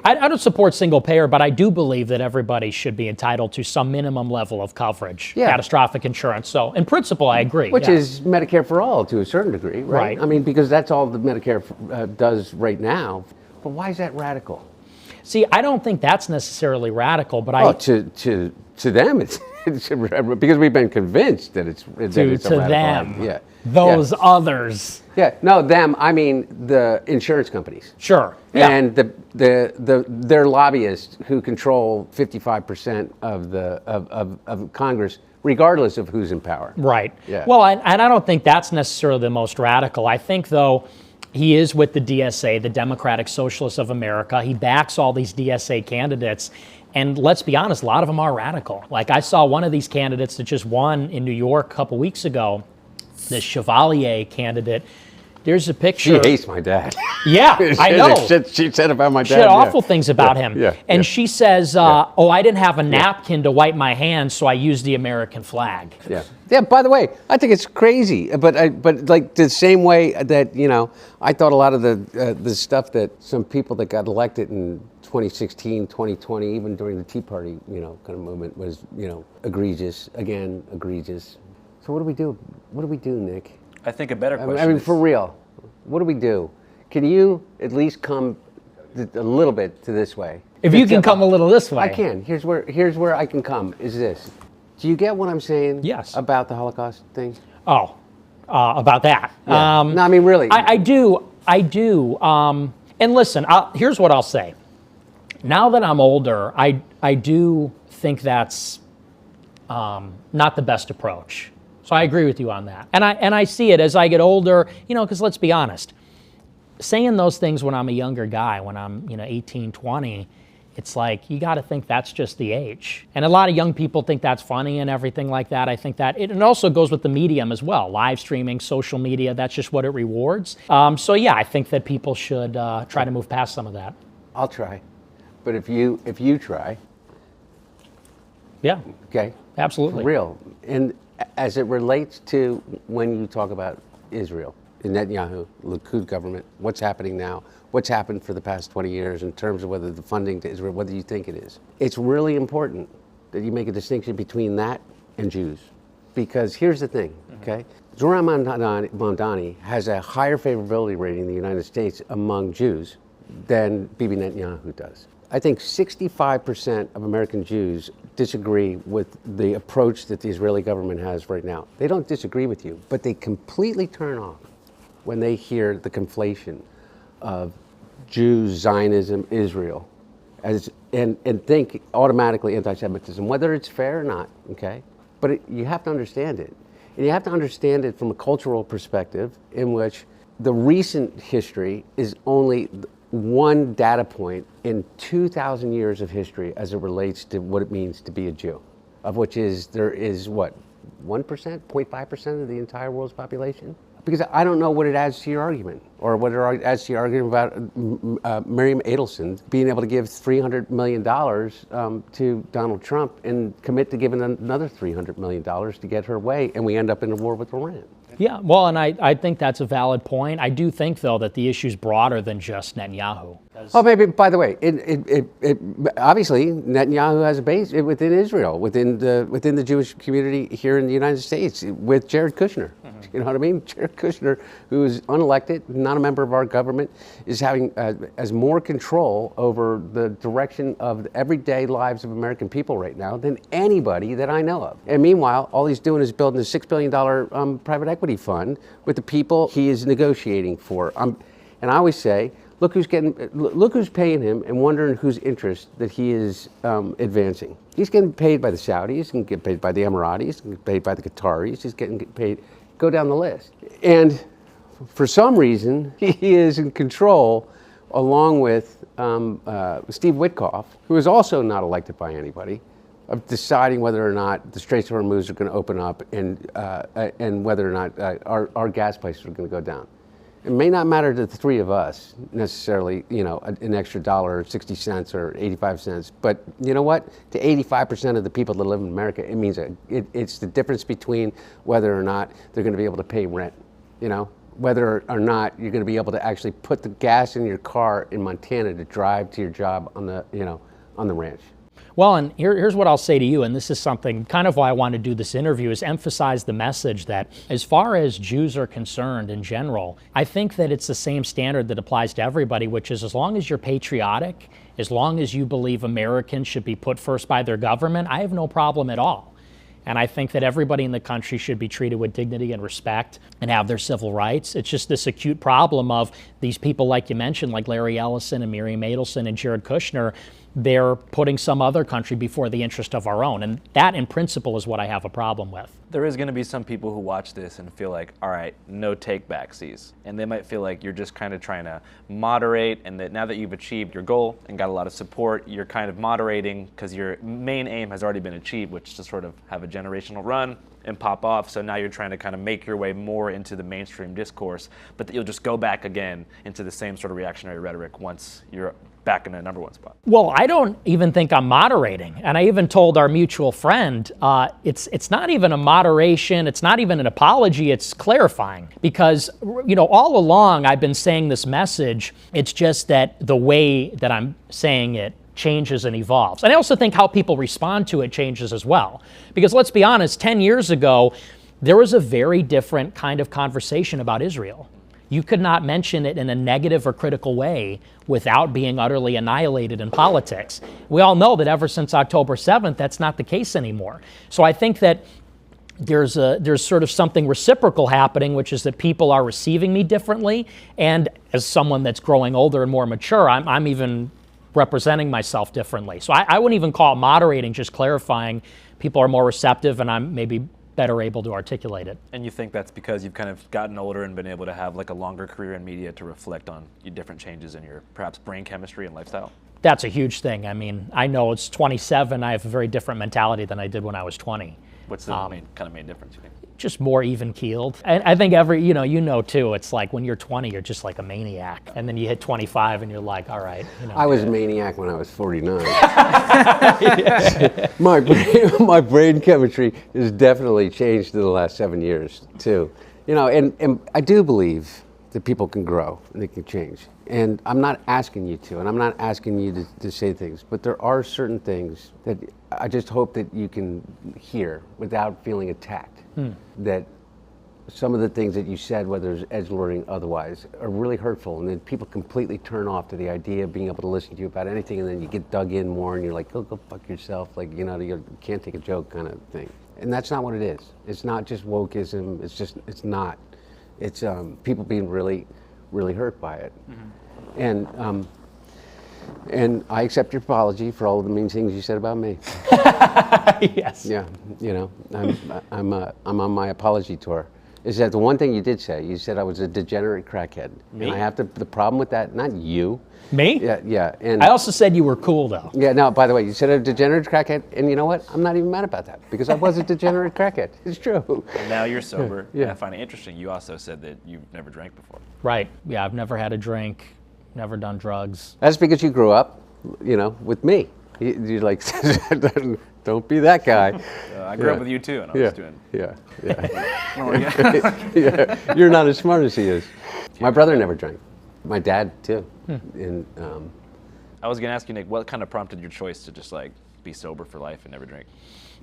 I don't support single payer, but I do believe that everybody should be entitled to some minimum level of coverage, catastrophic insurance. So in principle, I agree. Which is Medicare for all to a certain degree, right? I mean, because that's all the Medicare does right now. But why is that radical? See, I don't think that's necessarily radical, but to them, it's because we've been convinced that it's a radical them. Yeah. Those others. Yeah, no, them. I mean the insurance companies. Sure. Yeah. And their lobbyists who control 55% of Congress, regardless of who's in power. Right. Yeah. Well, and I don't think that's necessarily the most radical. I think, though, he is with the DSA, the Democratic Socialists of America. He backs all these DSA candidates. And let's be honest, a lot of them are radical. Like, I saw one of these candidates that just won in New York a couple weeks ago, this Chevalier candidate. There's a She picture. hates my dad. Yeah, I know. She said about my dad. She had yeah. awful things about him. Yeah, And yeah. she says, oh, I didn't have a napkin to wipe my hands, so I used the American flag. Yeah. Yeah. By the way, I think it's crazy, but like the same way that I thought a lot of the stuff that some people that got elected in 2016, 2020, even during the Tea Party, kind of movement was egregious. Again, egregious. So what do we do? What do we do, Nick? I think a better question. I mean, is- for real, what do we do? Can you at least come a little bit to this way? If you can come a little this way. I can. Here's where I can come. Is this? Do you get what I'm saying? Yes. About the Holocaust thing? Oh, about that. Yeah. No, I mean really. I do. And listen, here's what I'll say. Now that I'm older, I do think that's not the best approach. So I agree with you on that. And I see it as I get older, because let's be honest, saying those things when I'm a younger guy, when I'm 18, 20, it's like you got to think that's just the age. And a lot of young people think that's funny and everything like that. I think that it also goes with the medium as well. Live streaming, social media, that's just what it rewards. So yeah, I think that people should try to move past some of that. I'll try. But if you try, Yeah, okay? absolutely. For real. And as it relates to when you talk about Israel, the Netanyahu, Likud government, what's happening now, what's happened for the past 20 years in terms of whether the funding to Israel, whether you think it is. It's really important that you make a distinction between that and Jews. Because here's the thing, okay? Zoran Mamdani has a higher favorability rating in the United States among Jews than Bibi Netanyahu does. I think 65% of American Jews disagree with the approach that the Israeli government has right now. They don't disagree with you, but they completely turn off when they hear the conflation of Jews, Zionism, Israel, and think automatically anti-Semitism, whether it's fair or not, okay? But you have to understand it. And you have to understand it from a cultural perspective in which the recent history is only one data point in 2,000 years of history as it relates to what it means to be a Jew, of which there is what, 1%, 0.5% of the entire world's population? Because I don't know what it adds to your argument, or what it adds to your argument about Miriam Adelson being able to give $300 million to Donald Trump and commit to giving another $300 million to get her way, and we end up in a war with Iran. Yeah, well, and I think that's a valid point. I do think, though, that the issue's broader than just Netanyahu. Oh, maybe. By the way, obviously Netanyahu has a base within Israel, within the Jewish community here in the United States, with Jared Kushner. Mm-hmm. You know what I mean? Jared Kushner, who is unelected, not a member of our government, is having as more control over the direction of the everyday lives of American people right now than anybody that I know of. And meanwhile, all he's doing is building a $6 billion private equity fund with the people he is negotiating for. And I always say, look who's paying him, and wondering whose interest that he is advancing. He's getting paid by the Saudis, he's getting paid by the Emiratis, he's getting paid by the Qataris, he's getting paid, go down the list. And for some reason, he is in control, along with Steve Witkoff, who is also not elected by anybody, of deciding whether or not the Straits of Hormuz are going to open up, and whether or not our gas prices are going to go down. It may not matter to the three of us necessarily, an extra dollar, 60 cents or 85 cents. But you know what? To 85% of the people that live in America, it means it's the difference between whether or not they're going to be able to pay rent, whether or not you're going to be able to actually put the gas in your car in Montana to drive to your job on the ranch. Well, and here's what I'll say to you, and this is something kind of why I want to do this interview, is emphasize the message that as far as Jews are concerned in general, I think that it's the same standard that applies to everybody, which is as long as you're patriotic, as long as you believe Americans should be put first by their government, I have no problem at all. And I think that everybody in the country should be treated with dignity and respect and have their civil rights. It's just this acute problem of these people, like you mentioned, like Larry Ellison and Miriam Adelson and Jared Kushner, they're putting some other country before the interest of our own. And that, in principle, is what I have a problem with. There is going to be some people who watch this and feel like, all right, no take backsies. And they might feel like you're just kind of trying to moderate, and that now that you've achieved your goal and got a lot of support, you're kind of moderating because your main aim has already been achieved, which is to sort of have a generational run and pop off. So now you're trying to kind of make your way more into the mainstream discourse, but that you'll just go back again into the same sort of reactionary rhetoric once you're back in the number one spot. Well, I don't even think I'm moderating. And I even told our mutual friend, it's not even a moderation, it's not even an apology, it's clarifying. Because, all along I've been saying this message, it's just that the way that I'm saying it changes and evolves. And I also think how people respond to it changes as well. Because let's be honest, 10 years ago, there was a very different kind of conversation about Israel. You could not mention it in a negative or critical way without being utterly annihilated in politics. We all know that ever since October 7th, that's not the case anymore. So I think that there's sort of something reciprocal happening, which is that people are receiving me differently. And as someone that's growing older and more mature, I'm even representing myself differently. So I wouldn't even call it moderating, just clarifying. People are more receptive, and I'm maybe better able to articulate it. And you think that's because you've kind of gotten older and been able to have like a longer career in media to reflect on your different changes in your perhaps brain chemistry and lifestyle? That's a huge thing. I mean, I know it's 27. I have a very different mentality than I did when I was 20. What's the main difference, you think? Just more even-keeled. And I think too, it's like when you're 20, you're just like a maniac. And then you hit 25 and you're like, all right. I was a maniac when I was 49. My brain chemistry has definitely changed in the last 7 years, too. And I do believe that people can grow and they can change. And I'm not asking you to, and I'm not asking you to say things, but there are certain things that I just hope that you can hear without feeling attacked. That some of the things that you said, whether it's edgelording otherwise, are really hurtful, and then people completely turn off to the idea of being able to listen to you about anything, and then you get dug in more, and you're like, go fuck yourself, like, you can't take a joke kind of thing. And that's not what it is. It's not just wokeism, it's not. It's people being really, really hurt by it. Mm-hmm. And I accept your apology for all of the mean things you said about me. Yes. Yeah, I'm on my apology tour. Is that the one thing you did say? You said I was a degenerate crackhead. Me? And I have the problem with that, not you. Me? Yeah. And I also said you were cool, though. Yeah, no, by the way, you said a degenerate crackhead, and you know what? I'm not even mad about that, because I was a degenerate crackhead. It's true. And now you're sober. Yeah. And I find it interesting, you also said that you've never drank before. Right. Yeah, I've never had a drink, never done drugs. That's because you grew up, with me. You're like, don't be that guy. I grew up with you too, and I was doing. Yeah. Oh, yeah. Yeah. You're not as smart as he is. My brother never drank. My dad too. And I was going to ask you, Nick, what kind of prompted your choice to just like be sober for life and never drink?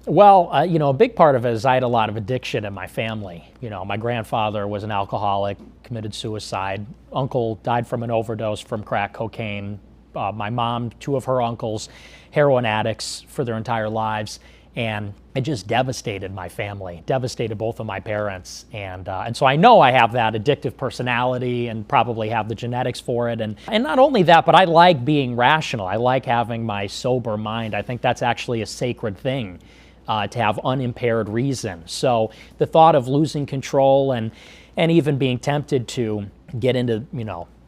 Well, a big part of it is I had a lot of addiction in my family. My grandfather was an alcoholic, committed suicide. Uncle died from an overdose from crack cocaine. My mom, two of her uncles, heroin addicts for their entire lives. And it just devastated my family, devastated both of my parents. And so I know I have that addictive personality and probably have the genetics for it. And not only that, but I like being rational. I like having my sober mind. I think that's actually a sacred thing, to have unimpaired reason. So the thought of losing control and even being tempted to get into,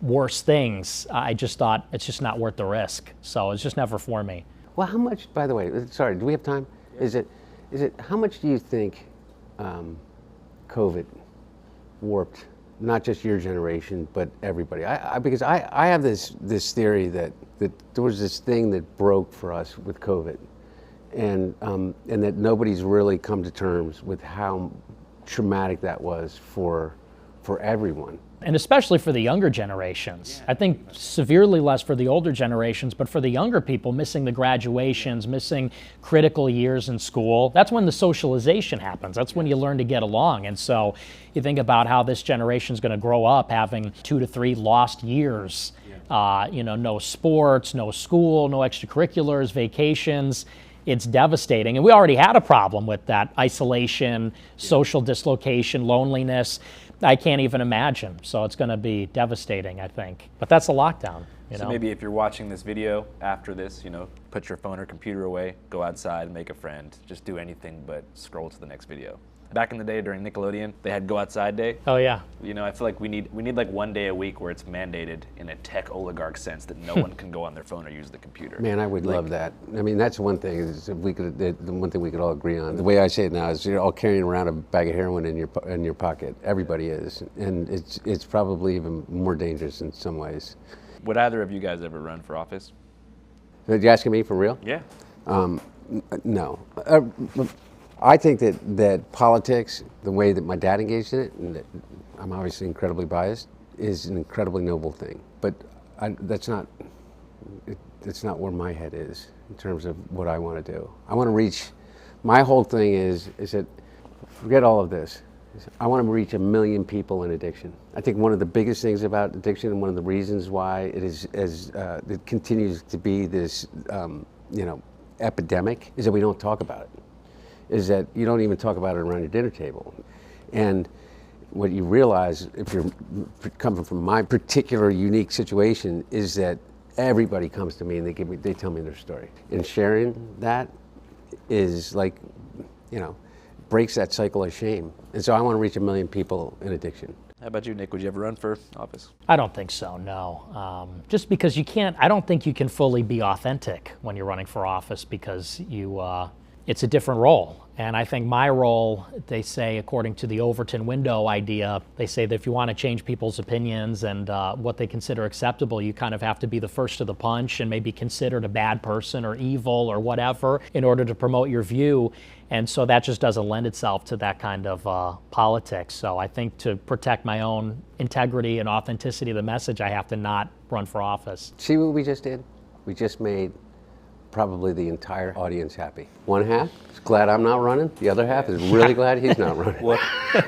worse things, I just thought it's just not worth the risk. So it's just never for me. well, how much? By the way, sorry, do we have time? Is it? How much do you think COVID warped not just your generation but everybody? Because I have this theory that there was this thing that broke for us with COVID, and that nobody's really come to terms with how traumatic that was for everyone. And especially for the younger generations. I think severely less for the older generations, but for the younger people, missing the graduations, missing critical years in school, that's when the socialization happens. That's when you learn to get along. And so you think about how this generation is going to grow up having 2 to 3 lost years. No sports, no school, no extracurriculars, vacations. It's devastating. And we already had a problem with that isolation, social dislocation, loneliness. I can't even imagine. So it's going to be devastating, I think. But that's a lockdown. So maybe if you're watching this video after this, put your phone or computer away, go outside, make a friend, just do anything but scroll to the next video. Back in the day during Nickelodeon, they had Go Outside Day. Oh yeah. I feel like we need like one day a week where it's mandated in a tech oligarch sense that no one can go on their phone or use the computer. Man, I would love that. I mean, that's one thing. Is if we could, the one thing we could all agree on. The way I say it now is you're all carrying around a bag of heroin in your pocket. Everybody is, and it's probably even more dangerous in some ways. Would either of you guys ever run for office? Are you asking me for real? Yeah. No. I think that politics, the way that my dad engaged in it, and that I'm obviously incredibly biased, is an incredibly noble thing. But that's not where my head is in terms of what I want to do. I want to reach. My whole thing is that forget all of this. I want to reach 1 million people in addiction. I think one of the biggest things about addiction, and one of the reasons why it continues to be this epidemic, is that we don't talk about it. Is that you don't even talk about it around your dinner table. And what you realize, if you're coming from my particular unique situation, is that everybody comes to me and they tell me their story. And sharing that is like, breaks that cycle of shame. And so I want to reach 1 million people in addiction. How about you, Nick? Would you ever run for office? I don't think so, no. Just because I don't think you can fully be authentic when you're running for office because it's a different role. And I think my role, they say, according to the Overton window idea, they say that if you want to change people's opinions and what they consider acceptable, you kind of have to be the first to the punch and maybe considered a bad person or evil or whatever in order to promote your view. And so that just doesn't lend itself to that kind of politics. So I think to protect my own integrity and authenticity of the message, I have to not run for office. See what we just did? We just made probably the entire audience happy. One half is glad I'm not running. The other half is really glad he's not running. Well,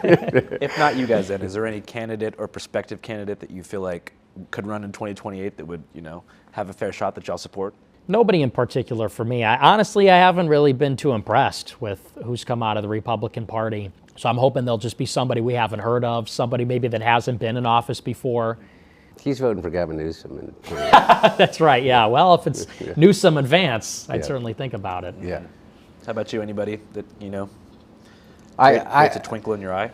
if not you guys, then is there any candidate or prospective candidate that you feel like could run in 2028 that would, have a fair shot that y'all support? Nobody in particular for me. Honestly, I haven't really been too impressed with who's come out of the Republican Party. So I'm hoping they'll just be somebody we haven't heard of, somebody maybe that hasn't been in office before. He's voting for Gavin Newsom. That's right, yeah. Well, if it's Newsom and Vance, I'd certainly think about it. Yeah. How about you? Anybody that, It's a twinkle in your eye?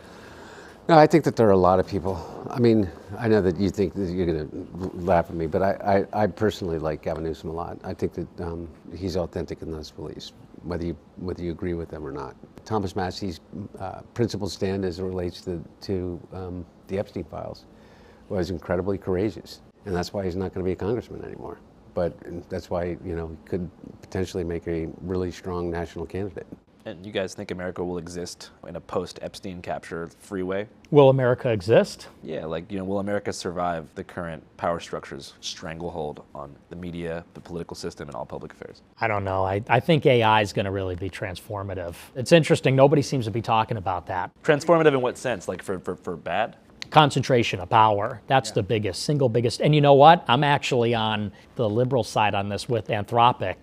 No, I think that there are a lot of people. I mean, I know that you think that you're going to laugh at me, but I personally like Gavin Newsom a lot. I think that he's authentic in those beliefs, whether you agree with them or not. Thomas Massey's principled stand as it relates to the Epstein files was incredibly courageous, and that's why he's not going to be a congressman anymore. But that's why he could potentially make a really strong national candidate. And you guys think America will exist in a post-Epstein capture freeway? Will America exist? Yeah, will America survive the current power structure's stranglehold on the media, the political system, and all public affairs? I don't know. I think AI is going to really be transformative. It's interesting. Nobody seems to be talking about that. Transformative in what sense? Like for bad? Concentration of power. That's the single biggest. And you know what? I'm actually on the liberal side on this with Anthropic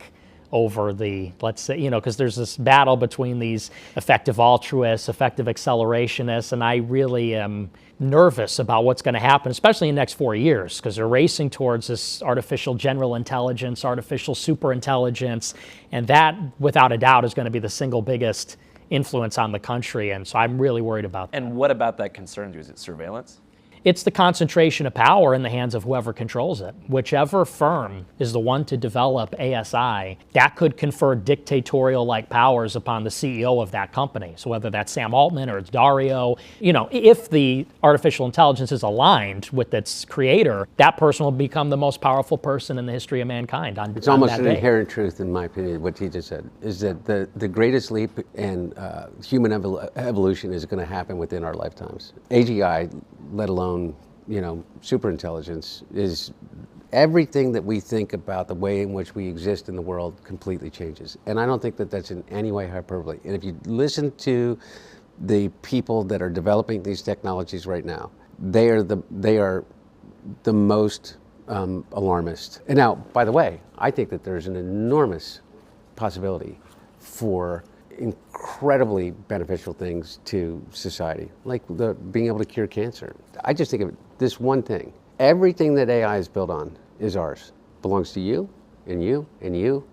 over let's say, because there's this battle between these effective altruists, effective accelerationists, and I really am nervous about what's going to happen, especially in the next 4 years, because they're racing towards this artificial general intelligence, artificial superintelligence, and that, without a doubt, is going to be the single biggest influence on the country, and so I'm really worried about that. And what about that concerns you? Is it surveillance? It's the concentration of power in the hands of whoever controls it. Whichever firm is the one to develop ASI, that could confer dictatorial-like powers upon the CEO of that company. So whether that's Sam Altman or it's Dario, if the artificial intelligence is aligned with its creator, that person will become the most powerful person in the history of mankind on It's almost that an day. inherent truth, in my opinion, what he just said, is that the greatest leap in human evolution is going to happen within our lifetimes. AGI, let alone superintelligence, is everything that we think about the way in which we exist in the world completely changes. And I don't think that that's in any way hyperbole. And if you listen to the people that are developing these technologies right now, they are the most alarmist. And now, by the way, I think that there's an enormous possibility for incredibly beneficial things to society, like being able to cure cancer. I just think of this one thing. Everything that AI is built on is ours. Belongs to you, and you, and you,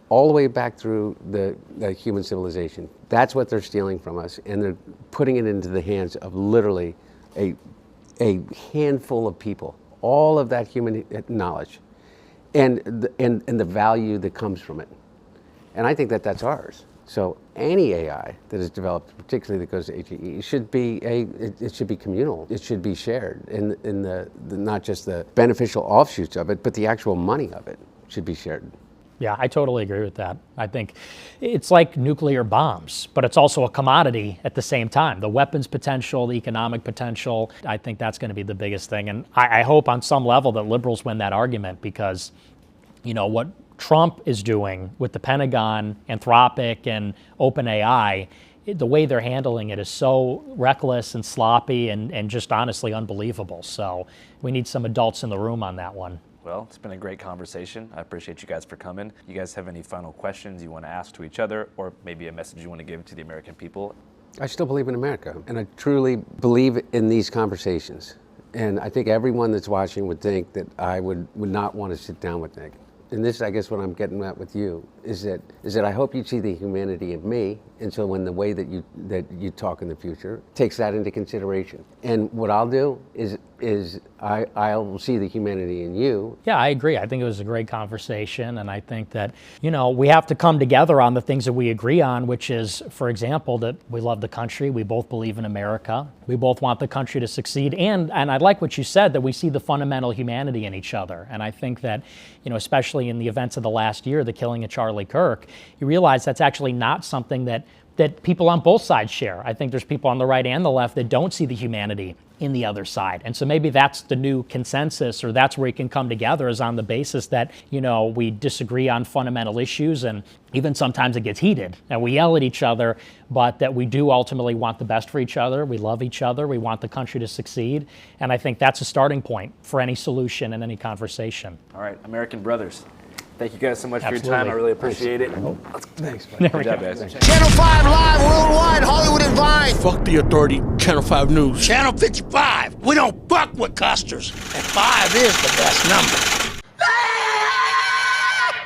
all the way back through the human civilization. That's what they're stealing from us, and they're putting it into the hands of literally a handful of people. All of that human knowledge, and the value that comes from it. And I think that that's ours. So any AI that is developed, particularly that goes to HEE, should be it should be communal. It should be shared in the not just the beneficial offshoots of it, but the actual money of it should be shared. Yeah, I totally agree with that. I think it's like nuclear bombs, but it's also a commodity at the same time. The weapons potential, the economic potential, I think that's going to be the biggest thing. And I hope on some level that liberals win that argument, because, you know, what Trump is doing with the Pentagon, Anthropic, and OpenAI, the way they're handling it is so reckless and sloppy and just honestly unbelievable. So we need some adults in the room on that one. Well, it's been a great conversation. I appreciate you guys for coming. You guys have any final questions you want to ask to each other, or maybe a message you want to give to the American people? I still believe in America, and I truly believe in these conversations. And I think everyone that's watching would think that I would not want to sit down with Nick. And this, I guess, what I'm getting at with you is that I hope you see the humanity in me, and so when the way that you talk in the future takes that into consideration. And what I'll do is I'll see the humanity in you. Yeah, I agree. I think it was a great conversation, and I think that, you know, we have to come together on the things that we agree on, which is, for example, that we love the country, we both believe in America, we both want the country to succeed, and I like what you said, that we see the fundamental humanity in each other. And I think that, you know, especially in the events of the last year, the killing of Charlie Kirk, you realize that's actually not something that people on both sides share. I think there's people on the right and the left that don't see the humanity in the other side. And so maybe that's the new consensus, or that's where we can come together, is on the basis that, you know, we disagree on fundamental issues, and even sometimes it gets heated and we yell at each other, but that we do ultimately want the best for each other. We love each other. We want the country to succeed. And I think that's a starting point for any solution and any conversation. All right, American brothers. Thank you guys so much Absolutely. for your time. I really appreciate it. Thanks, buddy. Good job, guys. Channel 5 live worldwide, Hollywood and Vine. Fuck the authority, Channel 5 News. Channel 55. We don't fuck with custers. And 5 is the best number.